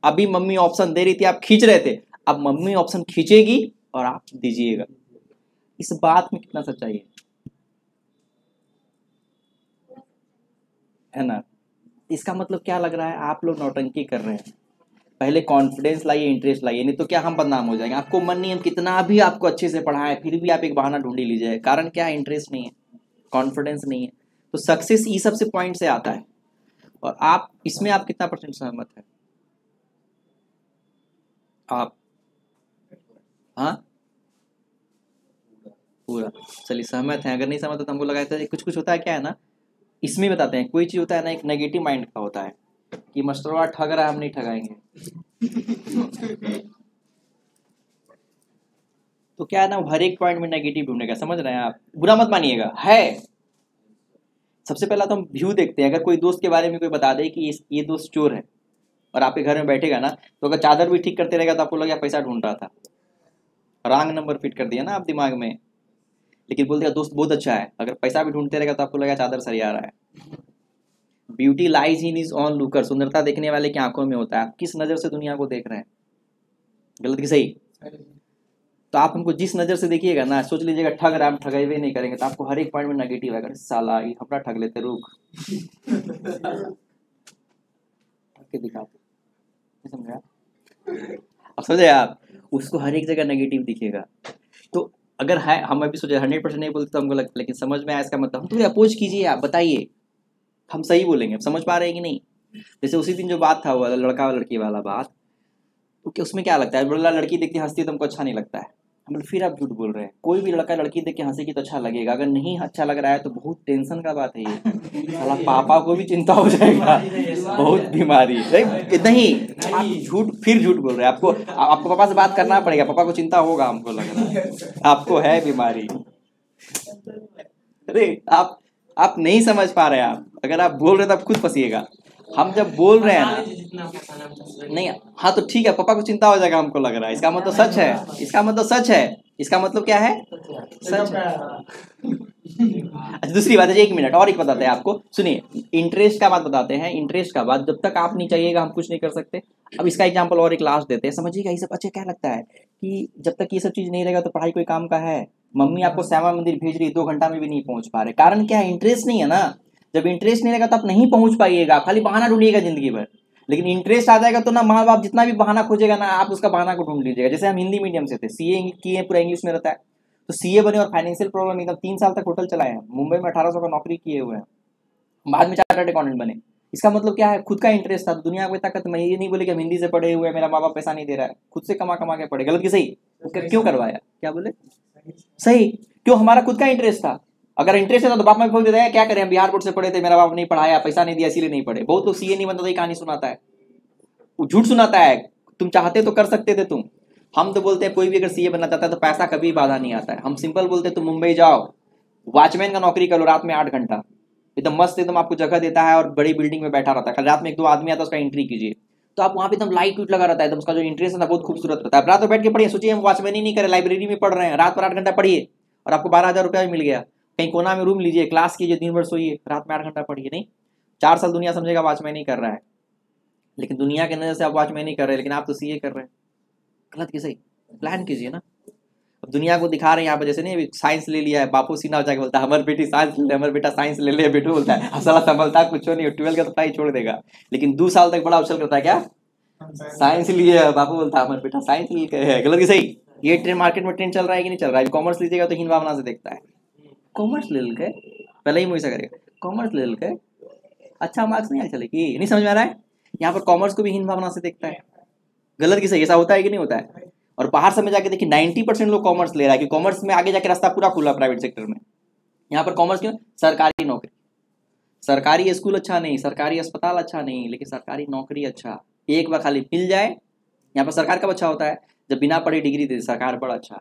अभी मम्मी ऑप्शन दे रही थी, आप खींच रहे थे, अब मम्मी ऑप्शन खींचेगी और आप दीजिएगा। इस बात में कितना सच्चाई है ना। इसका मतलब क्या लग रहा है, आप लोग नौटंकी कर रहे हैं। पहले कॉन्फिडेंस लाइए, इंटरेस्ट लाइए, नहीं तो क्या हम बदनाम हो जाएंगे। आपको मन नहीं है, हम कितना भी आपको अच्छे से पढ़ाएं फिर भी आप एक बहाना ढूंढ ही लीजिए, कारण क्या है, इंटरेस्ट नहीं है, कॉन्फिडेंस नहीं है। तो सक्सेस ये सबसे पॉइंट से आता है। और आप इसमें आप कितना % सहमत है आप, हाँ पूरा, चलिए सहमत हैं। अगर नहीं सहमत तो हमको लगा था कुछ कुछ होता है, क्या है ना, इसमें बताते हैं कोई चीज होता है ना, एक नेगेटिव माइंड का होता है कि मास्टरवा ठग रहा है, हम नहीं ठगाएंगे। तो क्या है ना, हर एक पॉइंट में नेगेटिव ढूंढेगा, समझ रहे हैं आप, बुरा मत मानिएगा है। सबसे पहला तो हम व्यू देखते हैं, अगर कोई दोस्त के बारे में कोई बता दे कि ये दोस्त चोर है और आपके घर में बैठेगा ना, तो अगर चादर भी ठीक करते रहेगा तो आपको लगेगा पैसा ढूंढ रहा था, रॉन्ग नंबर फिट कर दिया ना आप दिमाग में। लेकिन बोल दिया दोस्त बहुत अच्छा है, अगर पैसा भी ढूंढते रहेगा तो आपको लगेगा चादर सरिया रहा है। Beauty lies in is on looker, सुंदरता देखने वाले की आंखों में होता है। आप किस नजर से दुनिया को देख रहे हैं, गलत की सही। तो आप हमको जिस नजर से देखिएगा ना, सोच लीजिएगा ठग रहा है, हम ठगेबे नहीं करेंगे, तो आपको हर एक पॉइंट में नेगेटिव आएगा, साला ये अपना ठग लेते, रुक के दिखाते, समझा। अब समझे आप, उसको हर एक जगह नेगेटिव दिखेगा। तो अगर है, हम अभी सोचे 100% नहीं बोलते तो हमको लगता, लेकिन समझ में आया इसका मतलब, हम तो अपोज कीजिए, आप बताइए हम सही बोलेंगे, अब समझ पा रहे हैं कि नहीं। जैसे उसी दिन जो बात था वो लड़का और लड़की वाला बात, तो उसमें क्या लगता है, बोला लड़की देखती हंसती है तो हमको अच्छा नहीं लगता है, हम फिर आप झूठ बोल रहे हैं। कोई भी लड़का लड़की देख के हंसेगी तो अच्छा लगेगा, अगर नहीं अच्छा लग रहा है तो बहुत टेंशन का बात है ये। साला पापा को भी चिंता हो जाएगा, बहुत बीमारी नहीं। आप झूठ फिर झूठ बोल रहे हैं, आपको पापा से बात करना पड़ेगा, पापा को चिंता होगा, हमको लग रहा है आपको है बीमारी। अरे आप नहीं समझ पा रहे, आप अगर आप बोल रहे तो आप खुद फंसिएगा। हम जब बोल रहे हैं ना, नहीं हाँ तो ठीक है, पापा को चिंता हो जाएगा, हमको लग रहा है, इसका मतलब सच है, इसका मतलब सच है, इसका मतलब क्या है, सच है। अच्छा दूसरी बात है, 1 मिनट और एक बताते हैं आपको, सुनिए, इंटरेस्ट का बात बताते हैं। इंटरेस्ट का बात जब तक आप नहीं चाहिएगा हम कुछ नहीं कर सकते। अब इसका एग्जांपल और एक लास्ट देते हैं, समझिएगा ये सब। अच्छा क्या लगता है कि जब तक ये सब चीज नहीं रहेगा तो पढ़ाई कोई काम का है। मम्मी आपको श्यामा मंदिर भेज रही है, 2 घंटा में भी नहीं पहुंच पा रहे, कारण क्या है, इंटरेस्ट नहीं है ना। जब इंटरेस्ट नहीं रहेगा तो आप नहीं पहुंच पाइएगा, खाली बहाना ढूंढिएगा जिंदगी भर। लेकिन इंटरेस्ट आ जाएगा तो ना, माँ बाप जितना भी बहाना खोजेगा ना, आप उसका बहाना को ढूंढ लीजिएगा। जैसे हम हिंदी मीडियम से थे, सीए किए, पूरा इंग्लिश में रहता है, तो सीए बने और फाइनेंशियल प्रॉब्लम एकदम, 3 साल तक होटल चलाए हैं, मुंबई में 1800 का नौकरी किए हुए हैं, बाद में चार्टर्ड अकाउंटेंट बने। इसका मतलब क्या है, खुद का इंटरेस्ट था। तो दुनिया को ताकत, मैं ये नहीं बोले कि हम हिंदी से पढ़े हुए, मेरा माँ बाप पैसा नहीं दे रहा है, खुद से कमा कमा के पढ़े। गलत कि सही? क्यों करवाया? क्या बोले? सही। क्यों? हमारा खुद का इंटरेस्ट था। अगर इंटरेस्ट है तो बाप माँ बोल देता है क्या करें, हम बिहार बोर्ड से पढ़े थे, मेरा बाप नहीं पढ़ाया, पैसा नहीं दिया, इसीलिए नहीं पढ़े। बहुत लोग सीए नहीं बनता तो ये कहानी सुनाता है, वो झूठ सुनाता है। तुम चाहते तो कर सकते थे तुम। हम तो बोलते हैं कोई भी अगर सीए बनना चाहता है तो पैसा कभी बाधा नहीं आता है। हम सिंपल बोलते हैं तुम मुंबई जाओ, वॉचमैन का नौकरी करो रात में 8 घंटा, एकदम मस्त, एकदम आपको जगह देता है और बड़ी बिल्डिंग में बैठा रहता है। कल रात में 1-2 आदमी आता है, उसका एंट्री कीजिए, तो आप वहाँ पे एकदम लाइट लगा रहता है, एकदम उसका जो इंटरेस्ट है ना बहुत खूबसूरत रहता है। रात में बैठ के पढ़िए, सोचिए हम वॉचमैन ही नहीं करे, लाइब्रेरी में पढ़ रहे हैं, रात पर 8 घंटा पढ़िए और आपको 12,000 रुपया भी मिल गया। कहीं कोना में रूम लीजिए, क्लास कीजिए, दिन भर सोइए, रात में 8 घंटा पढ़िए। नहीं, 4 साल दुनिया समझेगा वॉचमैन ही कर रहा है, लेकिन दुनिया के नजर से आप वॉचमैन ही कर रहे हैं, लेकिन आप तो सीए कर रहे हैं। गलत कि सही? प्लान कीजिए ना। अब दुनिया को दिखा रहे हैं यहाँ पर, जैसे नहीं साइंस ले लिया है, बापू सीना जाके बोलता है हमारे बेटी साइंस ले, हमारे बेटा साइंस ले ले, बेटू बोलता है असला संभलता कुछ नहीं, 12 का तो पढ़ाई छोड़ देगा, लेकिन 2 साल तक बड़ा उछल करता है, क्या साइंस लिए, बापू बोलता है हमारे बेटा साइंस लिए है। गलत कि सही? ये ट्रेंड मार्केट में ट्रेंड चल रहा है कि नहीं चल रहा है? कॉमर्स लीजिएगा तो हीन भावना से देखता है, कॉमर्स ले के पहले ही मुझे ऐसा करेगा, कॉमर्स ले के अच्छा मार्क्स नहीं आ चलेगी, नहीं समझ में आ रहा है? यहाँ पर कॉमर्स को भी हीन भावना से देखता है। गलत कि सही? ऐसा होता है कि नहीं होता है? और बाहर समय जाके देखिए 90% लोग कॉमर्स ले रहा है कि कॉमर्स में आगे जाके रास्ता पूरा खुला प्राइवेट सेक्टर में। यहाँ पर कॉमर्स क्यों? सरकारी नौकरी, सरकारी स्कूल अच्छा नहीं, सरकारी अस्पताल अच्छा नहीं, लेकिन सरकारी नौकरी अच्छा, एक बार खाली मिल जाए। यहाँ पर सरकार कब अच्छा होता है? जब बिना पढ़े डिग्री दे दे सरकार, बड़ा अच्छा,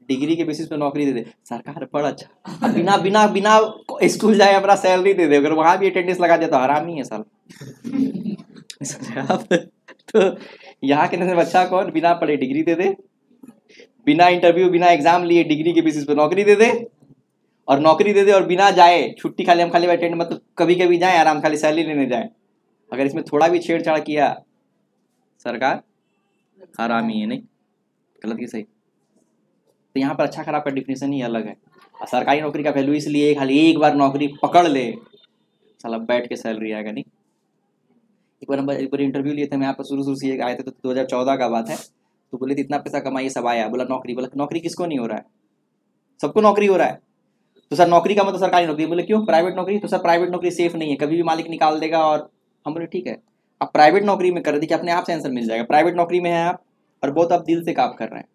डिग्री के बेसिस पे नौकरी दे दे सरकार, बड़ा अच्छा। अब बिना बिना बिना स्कूल जाए अपना सैलरी दे दे, अगर वहां भी अटेंडेंस लगा दिया तो हरामी है साल। तो यहाँ के नजर अच्छा कौन? बिना पढ़े डिग्री दे दे, बिना इंटरव्यू बिना एग्जाम लिए डिग्री के बेसिस पे नौकरी दे दे, और नौकरी दे दे और बिना जाए छुट्टी, खाली हम खाली अटेंड, मतलब कभी कभी जाए आराम, खाली सैलरी लेने जाए। अगर इसमें थोड़ा भी छेड़छाड़ किया सरकार हरामी है। नहीं? गलत की सही? तो यहाँ पर अच्छा खराब का डिफिनेशन ही अलग है। सरकारी नौकरी का वैल्यू इसलिए खाली एक बार नौकरी पकड़ ले साला बैठ के सैलरी आएगा। नहीं, एक बार इंटरव्यू लिए थे, मैं यहाँ पर शुरू से आए थे तो 2014 का बात है, तो बोले थे इतना पैसा कमाइए, सब आया। बोला नौकरी, बोला नौकरी किसको नहीं हो रहा है? सबको नौकरी हो रहा है। तो सर नौकरी का मतलब सरकारी नौकरी। बोले क्यों? प्राइवेट नौकरी। तो सर प्राइवेट नौकरी सेफ नहीं है, कभी भी मालिक निकाल देगा। और हम बोले ठीक है, आप प्राइवेट नौकरी में कर, देखिए अपने आप से आंसर मिल जाएगा। प्राइवेट नौकरी में है आप और बहुत आप दिल से काम कर रहे हैं,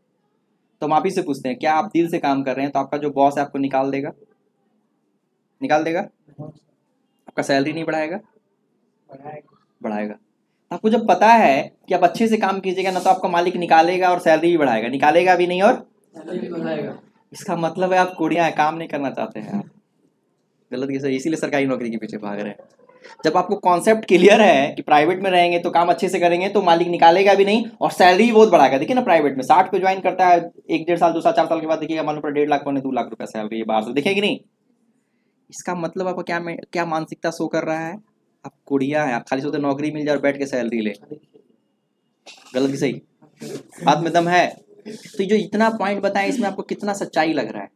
तो हम आप ही से पूछते हैं क्या आप दिल से काम कर रहे हैं? तो आपका जो बॉस है आपको निकाल देगा? निकाल देगा? आपका सैलरी नहीं बढ़ाएगा? बढ़ाएगा। आपको जब पता है कि आप अच्छे से काम कीजिएगा ना, तो आपका मालिक निकालेगा और सैलरी भी बढ़ाएगा, निकालेगा भी नहीं और सैलरी भी बढ़ाएगा। इसका मतलब है आप कोड़ियां हैं, काम नहीं करना चाहते हैं आप। गलत कैसे? इसीलिए सरकारी नौकरी के पीछे भाग रहे हैं। जब आपको कॉन्सेप्ट क्लियर है कि प्राइवेट में रहेंगे तो काम अच्छे से करेंगे तो मालिक निकालेगा भी नहीं और सैलरी बहुत बढ़ाएगा। देखिए ना, प्राइवेट में 60 पे ज्वाइन करता है, 1-1.5 साल 2 साल 4 साल के बाद देखिएगा मालूम पड़ा 1.5 लाख 2 लाख रुपया सैलरी है बाहर से, देखेंगे नहीं? इसका मतलब आपको क्या मानसिकता शो कर रहा है? आप कुड़िया है, आप खाली सोचते नौकरी मिल जाए और बैठ के सैलरी ले। गलत की सही? हाथ में दम है? तो जो इतना पॉइंट बताया इसमें आपको कितना सच्चाई लग रहा है?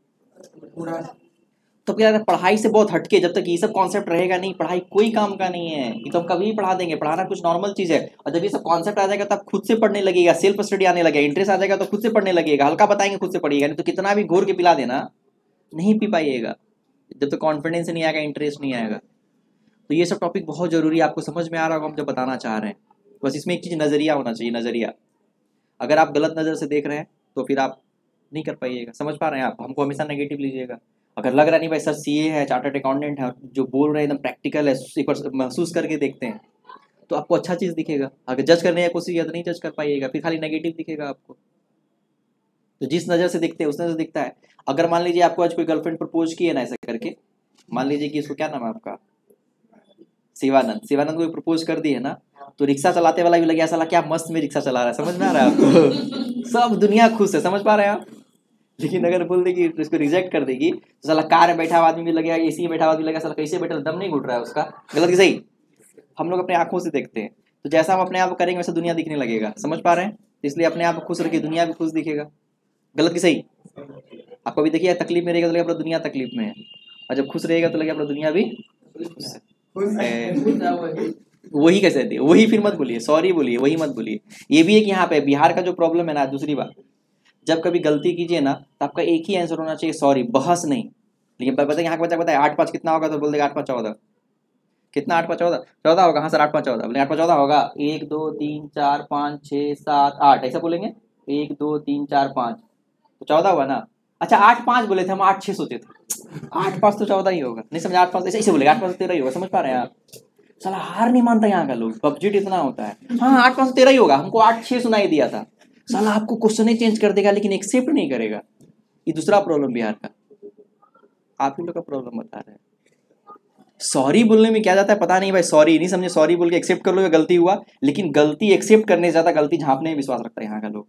तो क्या पढ़ाई से बहुत हटके, जब तक ये सब कॉन्सेप्ट रहेगा नहीं, पढ़ाई कोई काम का नहीं है। ये तो हम कभी भी पढ़ा देंगे, पढ़ाना कुछ नॉर्मल चीज है। और जब ये सब कॉन्सेप्ट आ जाएगा तब खुद से पढ़ने लगेगा, सेल्फ स्टडी आने लगेगा, इंटरेस्ट आ जाएगा तो खुद से पढ़ने लगेगा, हल्का बताएंगे खुद से पढ़िएगा। नहीं तो कितना भी घोर के पिला देना नहीं पी पाइएगा, जब तक कॉन्फिडेंस नहीं आएगा, इंटरेस्ट नहीं आएगा। तो ये सब टॉपिक बहुत जरूरी है, आपको समझ में आ रहा होगा हम जो बताना चाह रहे हैं। बस इसमें एक चीज नजरिया होना चाहिए, नजरिया। अगर आप गलत नजर से देख रहे हैं तो फिर आप नहीं कर पाइएगा। समझ पा रहे हैं आप? हमको हमेशा नेगेटिव लीजिएगा। अगर लग रहा नहीं भाई सर सीए है, चार्टर्ड अकाउंटेंट है, जो बोल रहे हैं एकदम प्रैक्टिकल है, महसूस करके देखते हैं, तो आपको अच्छा चीज दिखेगा। अगर जज करने की कोशिश किया तो नहीं जज कर पाइएगा, फिर खाली नेगेटिव दिखेगा आपको। तो जिस नजर से दिखते हैं उस नजर से दिखता है। अगर मान लीजिए आपको आज कोई गर्लफ्रेंड प्रपोज की है ना ऐसा करके, मान लीजिए कि इसको क्या नाम है आपका, शिवानंद, शिवानंद को प्रपोज कर दी है ना, तो रिक्शा चलाते वाला भी लग गया साला क्या मस्त में रिक्शा चला रहा है। समझ में आ रहा है आपको? सब दुनिया खुश है, समझ पा रहे हैं आप? लेकिन अगर बोल देगी इसको रिजेक्ट कर देगी तो साला कार में बैठा हुआ आदमी भी लगेगा, एसी में बैठा हुआ आदमी लगेगा, साला कैसे बैठा, दम नहीं घुट रहा है उसका। गलत की सही? हम लोग अपने आंखों से देखते हैं, तो जैसा हम अपने आप को करेंगे वैसा दुनिया दिखने लगेगा। समझ पा रहे हैं? इसलिए अपने आप को खुश रखिए, दुनिया भी खुश दिखेगा। गलत की सही? आपको भी देखिए तकलीफ में रहेगा तो लगेगा पूरा दुनिया तकलीफ में है, और जब खुश रहेगा तो लगेगा पूरा दुनिया भी खुश है। वही कैसे थे? वही फिर मत बोलिए, सॉरी बोलिए, वही मत बोलिए। ये भी एक यहाँ पे बिहार का जो प्रॉब्लम है ना, दूसरी बात, जब कभी गलती कीजिए ना तो आपका एक ही आंसर होना चाहिए, सॉरी, बहस नहीं। लेकिन पता है यहाँ का बच्चा बताए 8-5 कितना होगा तो बोल देगा 8-5 14, कितना 8 5 14 14 होगा। हाँ सर 8 5 14, बोले 8 5 14 होगा। 1 2 3 4 5 6 7 8 ऐसा बोलेंगे। 1 2 3 4 5 तो 14 हुआ ना। अच्छा 8 5 बोले थे हम, 8 6 सोचे थे। 8 5 तो 14 ही होगा, नहीं समझ। 8 5 ऐसे बोलेगा, 8 5 13 ही होगा। समझ पा रहे हैं आप? साला हार नहीं मानता यहाँ का लोग, बजट इतना होता है। हाँ 8 5 13 ही होगा, हमको 8 6 सुनाई दिया था। साला आपको क्वेश्चन ही चेंज कर देगा लेकिन एक्सेप्ट नहीं करेगा। ये दूसरा प्रॉब्लम बिहार का। आप ही लोग का प्रॉब्लम बता रहे हैं। सॉरी बोलने में क्या जाता है पता नहीं भाई। सॉरी नहीं समझे, सॉरी बोल के एक्सेप्ट कर लो गलती हुआ, लेकिन गलती एक्सेप्ट करने से ज्यादा गलती झांपने में विश्वास रखता है यहाँ का लोग।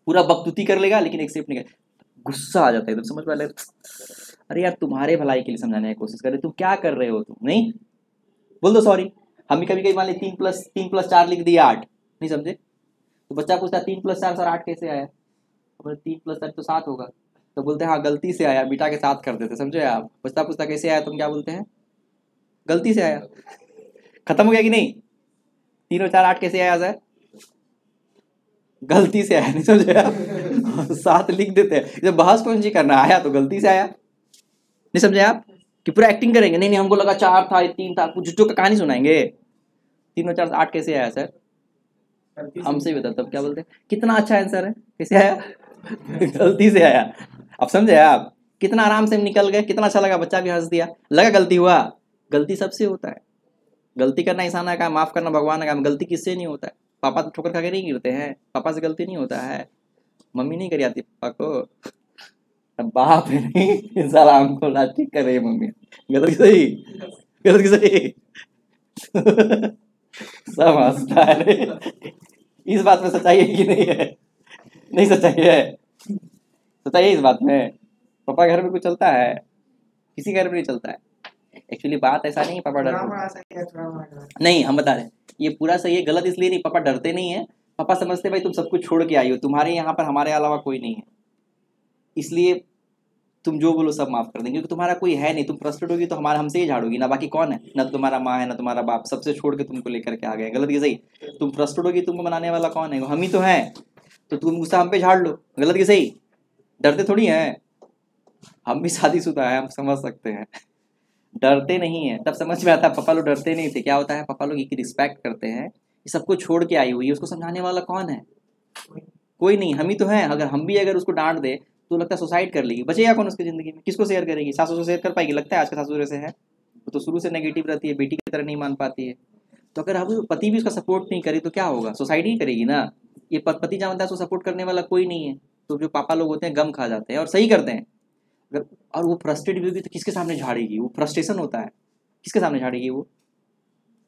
पूरा बकतूती कर लेगा लेकिन एक्सेप्ट नहीं कर। गुस्सा आ जाता है एकदम, समझ पा रहे। अरे यार तुम्हारे भलाई के लिए समझाने की कोशिश कर रहे, तुम क्या कर रहे हो? तुम नहीं बोल दो सॉरी। हम भी कभी कभी मान ली 3 + 4 लिख दिया 8, नहीं समझे तो बच्चा पूछता 3 + 4 सर 8 कैसे आया? 3 + 4 तो 7 होगा। तो बोलते हैं हाँ गलती से आया, बिटा के साथ कर देते। समझे आप? बच्चा पूछता कैसे आया, तुम क्या बोलते हैं? गलती से आया। खत्म हो गया कि नहीं? 3 और 4 8 कैसे आया सर? गलती से आया, नहीं समझे आप? 7 लिख देते हैं। जब बहस कौन सी करना, आया तो गलती से आया, नहीं समझे आप? कि पूरा एक्टिंग करेंगे। नहीं हमको लगा 4 था 3 था, कुछ झूठों का कहानी सुनाएंगे। 3 और 4 8 कैसे आया सर? हमसे ही बता, तब क्या बोलते हैं? कितना अच्छा आंसर है, कैसे आया? गलती से आया। अब समझे आप? कितना आराम से हम निकल गए, कितना अच्छा लगा, बच्चा भी हंस दिया। लगा गलती हुआ, गलती सबसे होता है। गलती करना इंसान का, माफ करना भगवान का। गलती किससे नहीं होता है? पापा तो ठोकर खा के नहीं गिरते हैं, पापा से गलती नहीं होता है। मम्मी नहीं करी आती पापा को, अब बाप है नहीं सलाम को लाठी कर रही है मम्मी। गलत की सही, गलत की सही। सब हंसता है रे। इस बात में सच्चाई है कि नहीं है? नहीं सच्चाई है, सच्चाई है इस बात में। पापा घर में कुछ चलता है, किसी घर में नहीं चलता है। एक्चुअली बात ऐसा नहीं है पापा डरते नहीं, हम बता रहे हैं ये पूरा सही है। गलत इसलिए नहीं, पापा डरते नहीं है। पापा समझते भाई तुम सब कुछ छोड़ के आई हो, तुम्हारे यहाँ पर हमारे अलावा कोई नहीं है, इसलिए तुम जो बोलो सब माफ कर देंगे, क्योंकि तुम्हारा कोई है नहीं। तुम फ्रस्ट्रेट होगी तो हमारा हमसे ही झाड़ोगी ना, बाकी कौन है? ना तुम्हारा माँ है ना तुम्हारा बाप, सबसे छोड़ के तुमको लेकर के आ गए। गलत की सही? तुम फ्रस्ट्रेट होगी तुमको मनाने वाला कौन है? हम ही तो हैं। तो तुम गुस्सा हम पे झाड़ लो। गलत की सही? डरते थोड़ी हैं, हम भी शादीशुदा है, हम समझ सकते हैं। डरते नहीं है, तब समझ में आता है पापा लोग डरते नहीं थे। क्या होता है, पापा लोग एक रिस्पेक्ट करते हैं। ये सबको छोड़ के आई हुई है, उसको समझाने वाला कौन है? कोई नहीं, हम ही तो हैं। अगर हम भी अगर उसको डांट दे तो लगता है सुसाइड कर लेगी, बचेगा कौन उसकी जिंदगी में? किसको शेयर करेगी? सासू से शेयर कर पाएगी? लगता है आज का सासू से है, वो तो शुरू से नेगेटिव रहती है, बेटी की तरह नहीं मान पाती है। तो अगर अब पति भी उसका सपोर्ट नहीं करे तो क्या होगा? सुसाइड ही करेगी ना। ये पति जानता है उसको सपोर्ट करने वाला कोई नहीं है, तो जो पापा लोग होते हैं गम खा जाते हैं और सही करते हैं। अगर और वो फ्रस्ट्रेट भी होगी तो किसके सामने झाड़ेगी? वो फ्रस्ट्रेशन होता है, किसके सामने झाड़ेगी वो?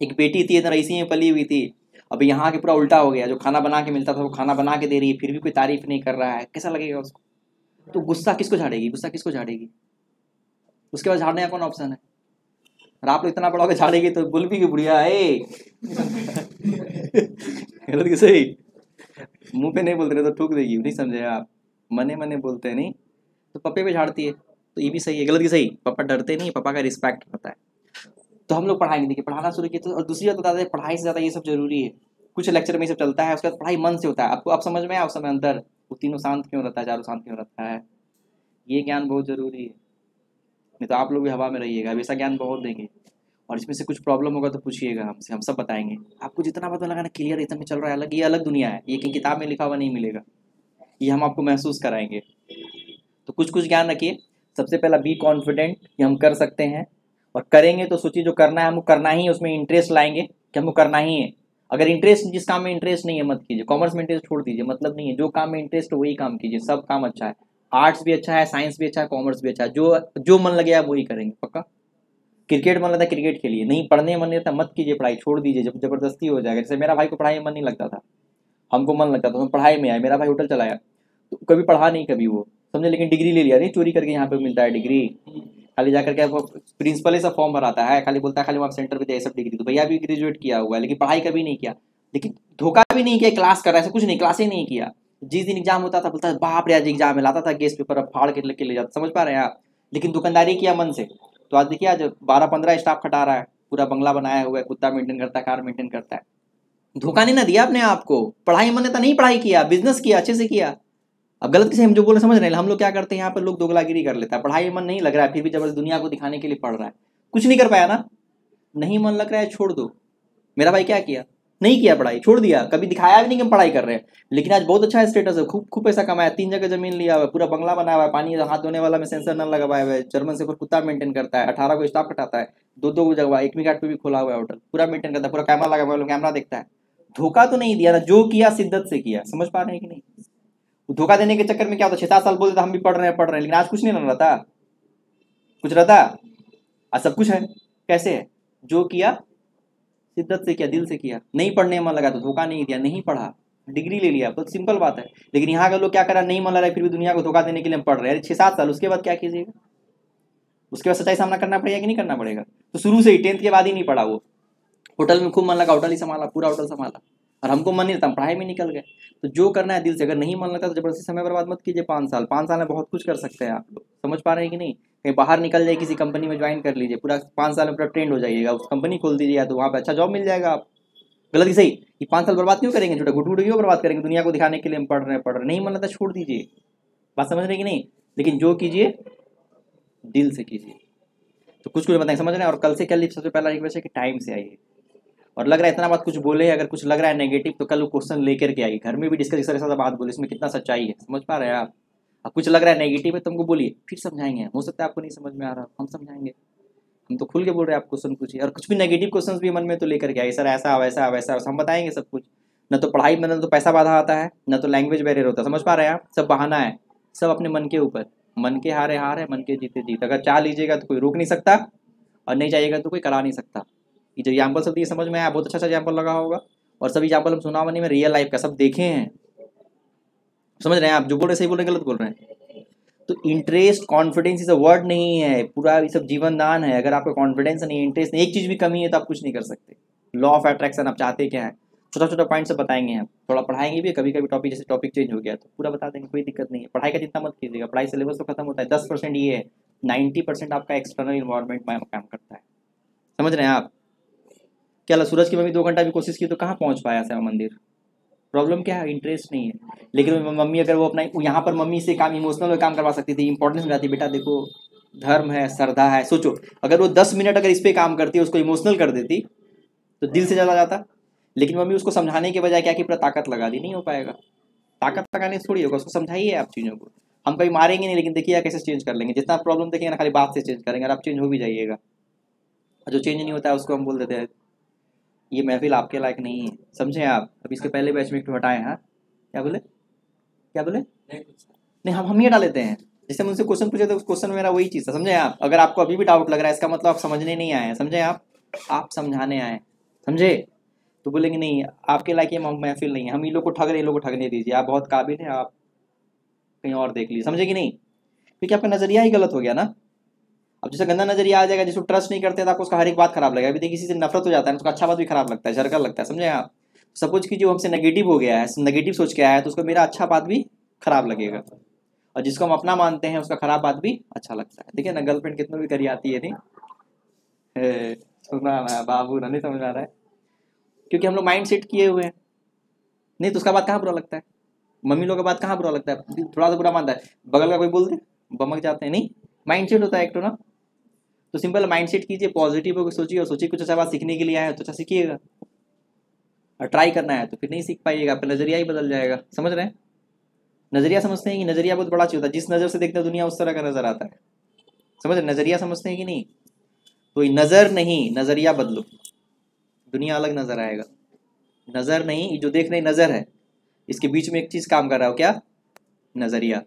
एक बेटी थी इधर ऐसी में पली हुई थी, अब यहाँ के पूरा उल्टा हो गया। जो खाना बना के मिलता था वो खाना बना के दे रही है, फिर भी कोई तारीफ नहीं कर रहा है, कैसा लगेगा उसको? तो गुस्सा किसको झाड़ेगी? गुस्सा किसको झाड़ेगी? उसके बाद झाड़ने का कौन ऑप्शन है? और आप लोग इतना बड़ा होकर झाड़ेगी तो बोल भी की बुढ़िया है। गलत की सही? मुंह पे नहीं बोलते रहे तो ठूक देगी, नहीं समझे आप? मने मने बोलते हैं नहीं तो पप्पे पे झाड़ती है, तो ये भी सही है। गलत की सही? पापा डरते नहीं, पापा का रिस्पेक्ट होता है। तो हम लोग पढ़ाएंगे, देखिए पढ़ाना शुरू किया तो। और दूसरी बात बता दें, पढ़ाई से ज़्यादा ये सब जरूरी है। कुछ लेक्चर में ये सब चलता है, उसके बाद पढ़ाई मन से होता है। आपको आप समझ में आया उस समय अंतर, वो तीनों शांत क्यों रहता है, चारों शांत क्यों रहता है? ये ज्ञान बहुत जरूरी है, नहीं तो आप लोग भी हवा में रहिएगा। अब ऐसा ज्ञान बहुत देंगे और इसमें से कुछ प्रॉब्लम होगा तो पूछिएगा हमसे, हम सब बताएंगे आपको। जितना पता लगा ना क्लियर एकदम में चल रहा है, अलग ये अलग दुनिया है, ये कहीं किताब में लिखा हुआ नहीं मिलेगा, ये हम आपको महसूस कराएंगे। तो कुछ कुछ ज्ञान रखिए। सबसे पहला बी कॉन्फिडेंट कि हम कर सकते हैं, और करेंगे तो सोचिए जो करना है हमको करना ही है, उसमें इंटरेस्ट लाएंगे कि हमको करना ही है। अगर इंटरेस्ट, जिस काम में इंटरेस्ट नहीं है मत कीजिए। कॉमर्स में इंटरेस्ट छोड़ दीजिए, मतलब नहीं है। जो काम में इंटरेस्ट है वही काम कीजिए, सब काम अच्छा है। आर्ट्स भी अच्छा है, साइंस भी अच्छा है, कॉमर्स भी अच्छा है। जो मन लगे आप वही करेंगे पक्का। क्रिकेट मन लगता है क्रिकेट खेलिए, नहीं पढ़ने मन नहीं लगता मत कीजिए पढ़ाई, छोड़ दीजिए। जब जबरदस्ती हो जाएगा, जैसे मेरा भाई को पढ़ाई में मन नहीं लगता था, हमको मन लगता था, तो पढ़ाई में आया। मेरा भाई होटल चलाया, तो कभी पढ़ा नहीं कभी वो, समझे, लेकिन डिग्री ले लिया। नहीं चोरी करके यहाँ पे मिलता है डिग्री, खाली जाकर के प्रिंसिपल ही सब फॉर्म भराता है, खाली बोलता है खाली वहाँ सेंटर पे दे सब डिग्री। तो भैया भी ग्रेजुएट किया हुआ है लेकिन पढ़ाई कभी नहीं किया, लेकिन धोखा भी नहीं किया, क्लास कर रहा है, ऐसा कुछ नहीं, क्लास ही नहीं किया। जिस दिन एग्जाम होता था बोलता है बाप रे आज एग्जाम है, लाता था गेस्ट पेपर अब फाड़ के लेके ले जाता। समझ पा रहे हैं आप? लेकिन दुकानदारी किया मन से, तो आज देखिए आज 12-15 स्टाफ खटा रहा है, पूरा बंगला बनाया हुआ है, कुत्ता मेंटेन करता है, कार मेंटेन करता है। धोखा नहीं ना दिया अपने आप को। पढ़ाई मन था नहीं, पढ़ाई किया, बिजनेस किया, अच्छे से किया। अब गलत से हम जो बोले समझ रहे हैं, हम लोग क्या करते हैं यहाँ पर, लोग दोगलागिरी कर लेता है। पढ़ाई मन नहीं लग रहा है फिर भी जबरदस्त दुनिया को दिखाने के लिए पढ़ रहा है, कुछ नहीं कर पाया ना। नहीं मन लग रहा है छोड़ दो। मेरा भाई क्या किया, नहीं किया पढ़ाई, छोड़ दिया, कभी दिखाया भी नहीं कि हम पढ़ाई कर रहे हैं, लेकिन आज बहुत अच्छा स्टेटस है, खूब खूब पैसा कमाया, 3 जगह जमीन लिया हुआ है, पूरा बंगला बनाया हुआ है, पानी हाथ धोने वाला में सेंसर नल लगाया हुआ है, जर्मन से कुत्ता मेंटेन करता है, 18 को स्टाफ कटाता है, दो जगह एक घाट पे भी खोला हुआ है होटल, पूरा मेंटेन करता है, पूरा कैमरा लगा हुआ है, कैमरा देखता है। धोखा तो नहीं दिया ना, जो किया शिद्दत से किया, समझ पा रहे हैं कि नहीं। धोखा देने के चक्कर में क्या होता, 6-7 साल बोलते थे हम भी पढ़ रहे हैं, लेकिन आज कुछ नहीं रहता, कुछ रहता, आज सब कुछ है। कैसे है, जो किया शिद्दत से किया, दिल से किया, नहीं पढ़ने में मन लगा तो धोखा नहीं दिया, नहीं पढ़ा, डिग्री ले लिया, बहुत सिंपल बात है। लेकिन यहाँ के लोग क्या करा, नहीं मन लग रहा है फिर भी दुनिया को धोखा देने के लिए हम पढ़ रहे हैं, 6-7 साल, उसके बाद क्या कीजिएगा, उसके बाद सच्चाई सामना करना पड़ेगा कि नहीं करना पड़ेगा। तो शुरू से ही 10th के बाद ही नहीं पढ़ा वो, होटल में खूब मन लगा, होटल ही संभाला, पूरा होटल संभाला, और हमको मन नहीं था, हम पढ़ाई में निकल गए। तो जो करना है दिल से, अगर नहीं मन लगता तो जबरदस्ती समय बर्बाद मत कीजिए। 5 साल में बहुत कुछ कर सकते हैं आप लोग, समझ पा रहे हैं कि नहीं। कहीं बाहर निकल जाए, किसी कंपनी में ज्वाइन कर लीजिए, पूरा 5 साल में पूरा ट्रेंड हो जाइएगा, उस कंपनी खोल दीजिए, तो वहाँ पे अच्छा जॉब मिल जाएगा। आप गलत ही सही, ये 5 साल बर्बाद क्यों करेंगे, छोटा गुट क्यों बर्बाद करेंगे, दुनिया को दिखाने के लिए हम पढ़ रहे नहीं मन लगता छोड़ दीजिए, बात समझ रहे कि नहीं। लेकिन जो कीजिए दिल से कीजिए। तो कुछ बताएं, समझ रहे हैं। और कल से क्या, सबसे पहला रिक्वेस्ट है कि टाइम से आइए, और लग रहा है इतना बात कुछ बोले, अगर कुछ लग रहा है नेगेटिव तो कल वो क्वेश्चन लेकर के आइए, घर में भी डिस्कस इस तरह से बात बोले, इसमें कितना सच्चाई है, समझ पा रहे हैं आप। अब कुछ लग रहा है नेगेटिव है, तुमको बोलिए, फिर समझाएंगे, हो सकता है आपको नहीं समझ में आ रहा, हम समझाएंगे, हम तो खुल के बोल रहे हैं, आप क्वेश्चन पूछिए, और कुछ भी नेगेटिव क्वेश्चन भी मन में तो लेकर के आइए, सर ऐसा वैसा वैसा, हम बताएंगे सब कुछ। न तो पढ़ाई में, न तो पैसा बाधा आता है, न तो लैंग्वेज बैरियर होता है, समझ पा रहे हैं आप, सब बहाना है, सब अपने मन के ऊपर, मन के हारे हार है, मन के जीते जीत। अगर चाह लीजिएगा तो कोई रोक नहीं सकता, और नहीं चाहिएगा तो कोई करा नहीं सकता। ये जो एग्जाम्पल सब ये समझ में आया, बहुत अच्छा एग्जाम्पल लगा होगा, और सभी एग्जाम्पल हम सुनावनी में रियल लाइफ का सब देखे हैं, समझ रहे हैं आप। जो बोल रहे सही बोल रहे हैं, गलत बोल रहे हैं। तो interest confidence is a word नहीं है, पूरा ये सब जीवन दान है। अगर आपका कॉन्फिडेंस नहीं, इंटरेस्ट नहीं, एक चीज भी कमी है तो आप कुछ नहीं कर सकते। लॉ ऑफ अट्रैक्शन आप चाहते क्या है, छोटा छोटा पॉइंट से बताएंगे हम, थोड़ा पढ़ाएंगे भी, कभी कभी टॉपिक जैसे टॉपिक चेंज हो गया तो पूरा बता देंगे, कोई दिक्कत नहीं है। पढ़ाई का जितना मत कीजिएगा, पढ़ाई सिलेबस तो खत्म होता है, 10% ये है, 90% आपका एक्सटर्नल इन्वायरमेंट में काम करता है, समझ रहे हैं आप। क्या सूरज की मम्मी 2 घंटा भी कोशिश की तो कहाँ पहुँच पाया श्याम मंदिर, प्रॉब्लम क्या है, इंटरेस्ट नहीं है। लेकिन मम्मी अगर वो अपना यहाँ पर मम्मी से काम इमोशनल काम करवा सकती थी, इंपॉर्टेंस में जाती, बेटा देखो धर्म है, श्रद्धा है, सोचो अगर वो 10 मिनट अगर इस पे काम करती, उसको इमोशनल कर देती तो दिल से चला जाता। लेकिन मम्मी उसको समझाने के बजाय क्या कि पूरा ताकत लगा दी, नहीं हो पाएगा। ताकत लगाने से थोड़ी होगा, उसको समझाइए आप चीज़ों को। हम कभी मारेंगे नहीं, लेकिन देखिए कैसे चेंज कर लेंगे, जितना प्रॉब्लम देखेंगे ना खाली बात से चेंज करेंगे, और आप चेंज हो भी जाइएगा। और जो चेंज नहीं होता है उसको हम बोल देते हैं ये महफिल आपके लायक नहीं है, समझे आप। अब इसके पहले बैच में एक हटाए, हाँ क्या बोले, क्या बोले, नहीं हम ही हटा लेते हैं। जैसे मुझसे क्वेश्चन पूछे तो उस क्वेश्चन में मेरा वही चीज़ था, समझे आप। अगर आपको अभी भी डाउट लग रहा है, इसका मतलब आप समझने नहीं आए हैं, समझे आप समझाने आए, समझे। तो बोलेंगे नहीं आपके लायक ये महफिल नहीं है, हम इन लोग को ठग रहे, इन लोग को ठगने दीजिए, आप बहुत काबिल हैं, आप कहीं और देख लीजिए, समझे कि नहीं। क्योंकि आपका नजरिया ही गलत हो गया ना। अब जैसे गंदा नजरिया आ जाएगा, जिसको ट्रस्ट नहीं करते तो आपको उसका हर एक बात खराब लगेगा। अभी देखिए किसी से नफरत हो जाता है, उसका अच्छा बात भी खराब लगता है, झरकल लगता है, समझे आप। सपोज कीजिए वो हमसे नेगेटिव हो गया है, नेगेटिव सोच के आया है, तो उसको मेरा अच्छा बात भी खराब लगेगा, और जिसको हम अपना मानते हैं उसका खराब बात भी अच्छा लगता है। देखिए ना गर्लफ्रेंड कितना भी करी आती है, नहीं सुना ना बाबू, नहीं समझ आ रहा है, क्योंकि हम लोग माइंड सेट किए हुए हैं। नहीं तो उसका बात कहाँ बुरा लगता है, मम्मी लोग का बात कहाँ बुरा लगता है, थोड़ा सा बुरा मानता है, बगल का कोई बोल दे बमक जाते हैं, नहीं माइंड सेट होता है एक तो ना। तो सिंपल माइंड सेट कीजिए, पॉजिटिव होकर सोचिए, और सोचिए कुछ अच्छा बात सीखने के लिए आया है तो अच्छा सीखिएगा, और ट्राई करना है तो फिर नहीं सीख पाइएगा, आपका नजरिया ही बदल जाएगा, समझ रहे हैं। नजरिया समझते हैं कि नजरिया बहुत बड़ा चीज होता है, जिस नजर से देखते हैं दुनिया उस तरह का नजर आता है, समझ रहे, नजरिया समझते हैं कि नहीं। तो नजर नहीं, नजरिया बदलो, दुनिया अलग नजर आएगा। नजर नहीं, जो देख रहे नजर है, इसके बीच में एक चीज काम कर रहा हो, क्या, नजरिया।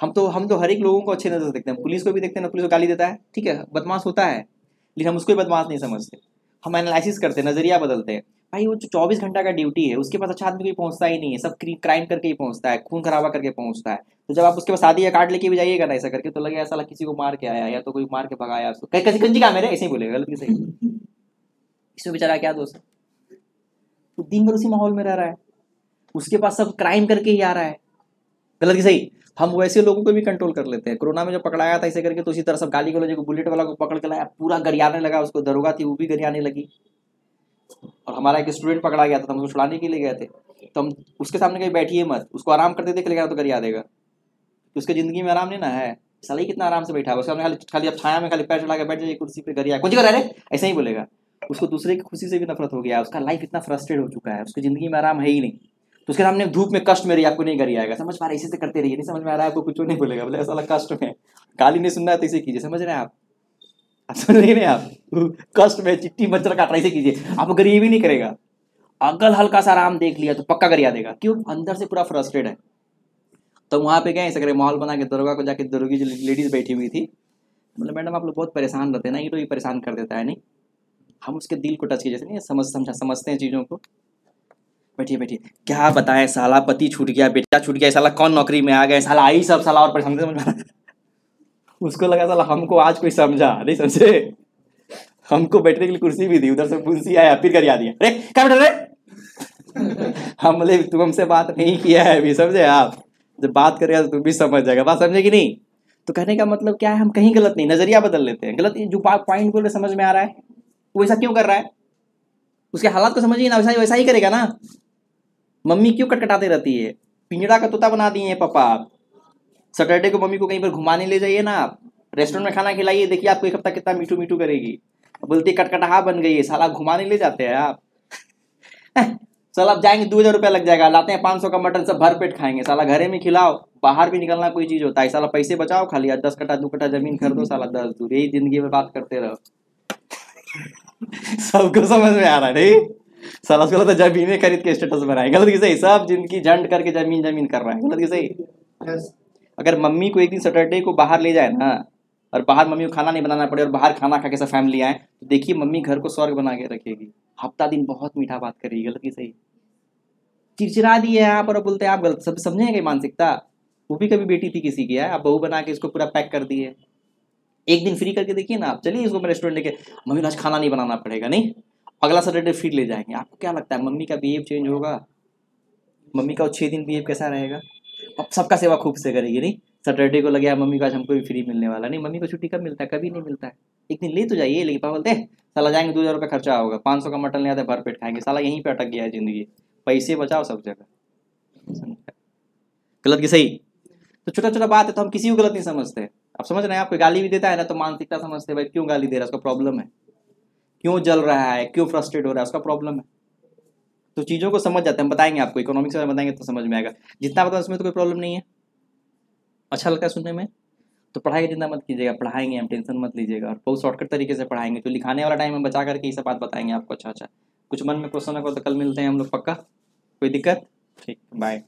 हम तो हर एक लोगों को अच्छे नजर से देखते हैं, पुलिस को भी देखते हैं ना, पुलिस को गाली देता है, ठीक है बदमाश होता है, लेकिन हम उसको भी बदमाश नहीं समझते, हम एनालिसिस करते हैं, नजरिया बदलते हैं। भाई वो जो 24 घंटा का ड्यूटी है, उसके पास अच्छा आदमी कोई पहुंचता ही नहीं है, सब क्राइम करके ही पहुंचता है, खून खराबा करके पहुंचता है। तो जब आप उसके पास शादी या कार्ड लेके भी जाइएगा ना ऐसा करके, तो लगे ऐसा किसी को मार के आया, या तो कोई मार के भगाया उसको, कहीं कंजी का मेरे ऐसे ही बोलेगा, गलत सही, इसमें बेचारा क्या दोस्त है, तो दिन भर उसी माहौल में रह रहा है, उसके पास सब क्राइम करके ही आ रहा है, गलत की सही। हम वैसे लोगों को भी कंट्रोल कर लेते हैं। कोरोना में जो पकड़ाया था इसे करके, तो उसी तरह सब गाली गलौज को, बुलेट वाला को पकड़ के लाया, पूरा गरियाने लगा, उसको दरोगा थी वो भी गरियाने लगी। और हमारा एक स्टूडेंट पकड़ा गया था, तो हम उसको छुड़ाने के लिए गए थे, तो हम उसके सामने कहीं बैठिए मत, उसको आराम करते देख लेगा तो गरिया देगा, तो उसकी जिंदगी में आराम नहीं ना है। साला ही कितना आराम से बैठा है, उसका खाली खाली अब छाया में खाली पैर चढ़ा के बैठ जाइए कुर्सी पे, गरिया कुछ कर रहा है, ऐसा ही बोलेगा। उसको दूसरे की खुशी से भी नफरत हो गया है, उसका लाइफ इतना फ्रस्ट्रेट हो चुका है, उसकी जिंदगी में आराम है ही नहीं। तो उसके सामने धूप में कष्ट में रही, आपको नहीं गरिया आएगा, समझ पा रहे, इसी से करते रहिए, नहीं समझ में आ रहा है आपको, कुछ नहीं बोलेगा, बोले साला कष्ट में, गाली नहीं सुनना है तो इसे कीजिए, समझ रहे हैं आप समझ रहे हैं आप, कष्ट में चिट्टी मच्छर काट रहा है, इसे कीजिए, आपको गरीब ही नहीं करेगा। अगर हल्का सा आराम देख लिया तो पक्का गरिया देगा, क्यों, अंदर से पूरा फ्रस्ट्रेट है। तो वहाँ पे गए, ऐसे करे माहौल बना के दरोगा को जाके, दरोगी जो लेडीज बैठी हुई थी, बोले मैडम आप लोग बहुत परेशान रहते हैं ना, ये तो ये परेशान कर देता है, नहीं हम उसके दिल को टच किए, जैसे नहीं समझते हैं चीज़ों को। बैठिए बैठिए, क्या बताएं, साला पति छूट गया, बेटा छूट गया, साला कौन नौकरी में आ गया, साला आई सब साला और परेशान, समझ में उसको लगा साला हमको आज कोई समझा, नहीं समझे, हमको बैठने के लिए कुर्सी भी दी, उधर से कुर्सी आया फिर गरिया दिया, अरे क्या बैठ रहे हम बोले तुम हमसे बात नहीं किया है अभी, समझे आप, जब बात करेगा तो तुम भी समझ जाएगा, बात समझे कि नहीं। तो कहने का मतलब क्या है, हम कहीं गलत नहीं, नजरिया बदल लेते हैं, गलत जो पॉइंट बोल रहे समझ में आ रहा है, वो ऐसा क्यों कर रहा है, उसके हालात को समझिए ना, वैसा ही करेगा ना। मम्मी क्यों कटकटाते रहती है, पिंजड़ा का तोता बना दिए हैं पापा आप। सैटरडे को मम्मी को कहीं पर घुमाने ले जाइए ना आप, रेस्टोरेंट में खाना खिलाइए, देखिए आपको एक हफ्ता कितना मीठू मीठू करेगी, बोलती कटकटाहा बन गई है, साला घुमाने ले जाते हैं आप साला आप जाएंगे 2000 रुपया लग जाएगा, लाते हैं 500 का मटन, सब भर पेट खाएंगे, साला घरे में खिलाओ, बाहर भी निकलना कोई चीज होता है, साला पैसे बचाओ, खाली 10 कट्ठा 2 कट्ठा जमीन खरीदो, साला 10 दूर, यही जिंदगी में बात करते रहो सबको समझ में आ रहा है नहीं, साला उसको लगता है जमीन खरीद के स्टेटस बनाए, गलत की सही, सब जिंदगी झंड करके जमीन कर रहा है, गलत की सही। अगर मम्मी को एक दिन सैटरडे को बाहर ले जाए ना, और बाहर मम्मी को खाना नहीं बनाना पड़े, और बाहर खाना खा के सब फैमिली आए, तो देखिए मम्मी घर को स्वर्ग बना के रखेगी, हफ्ता दिन बहुत मीठा बात करेगी, गलत की सही। चिड़चिड़ा दी है यहाँ पर, बोलते हैं आप गलत, सब समझेंगे मानसिकता, वो भी कभी बेटी थी किसी की है, आप बहू बना के इसको पूरा पैक कर दिए। एक दिन फ्री करके देखिए ना आप, चलिए इसको रेस्टोरेंट लेके, मम्मी आज खाना नहीं बनाना पड़ेगा, नहीं अगला सैटरडे फिर ले जाएंगे, आपको क्या लगता है मम्मी का बिहेव चेंज होगा, मम्मी का 6 दिन बिहेव कैसा रहेगा, अब सबका सेवा खूब से करेगी, नहीं सैटरडे को लगे मम्मी को आज हमको भी फ्री मिलने वाला, नहीं मम्मी को छुट्टी कब मिलता है, कभी नहीं मिलता है, एक दिन ले तो जाइए, लेकिन पापा बोलते हैं साला जाएंगे 2000 रुपये खर्चा होगा, 500 का मटन ले आते भर पेट खाएंगे, साला यहीं पे अटक गया है जिंदगी, पैसे बचाओ सब जगह, गलत की सही। तो छोटा छोटा बात है तो हम किसी को गलत नहीं समझते, आप समझ रहे हैं, आपको गाली भी देता है ना तो मानसिकता समझते हैं, भाई क्यों गाली दे रहा है, उसका प्रॉब्लम है, क्यों जल रहा है, क्यों फ्रस्ट्रेट हो रहा है, उसका प्रॉब्लम है। तो चीज़ों को समझ जाते हैं, हम बताएंगे आपको, इकोनॉमिक्स में बताएंगे तो समझ में आएगा, जितना बताओ उसमें तो कोई प्रॉब्लम नहीं है। अच्छा लगता है सुनने में, तो पढ़ाई की चिंता मत कीजिएगा, पढ़ाएंगे हम, टेंशन मत लीजिएगा, और बहुत शॉर्टकट तरीके से पढ़ाएंगे, तो लिखाने वाला टाइम हम बचा करके ये सब बात बताएंगे आपको। अच्छा कुछ मन में क्वेश्चन है तो कल मिलते हैं हम लोग, पक्का, कोई दिक्कत, ठीक, बाय।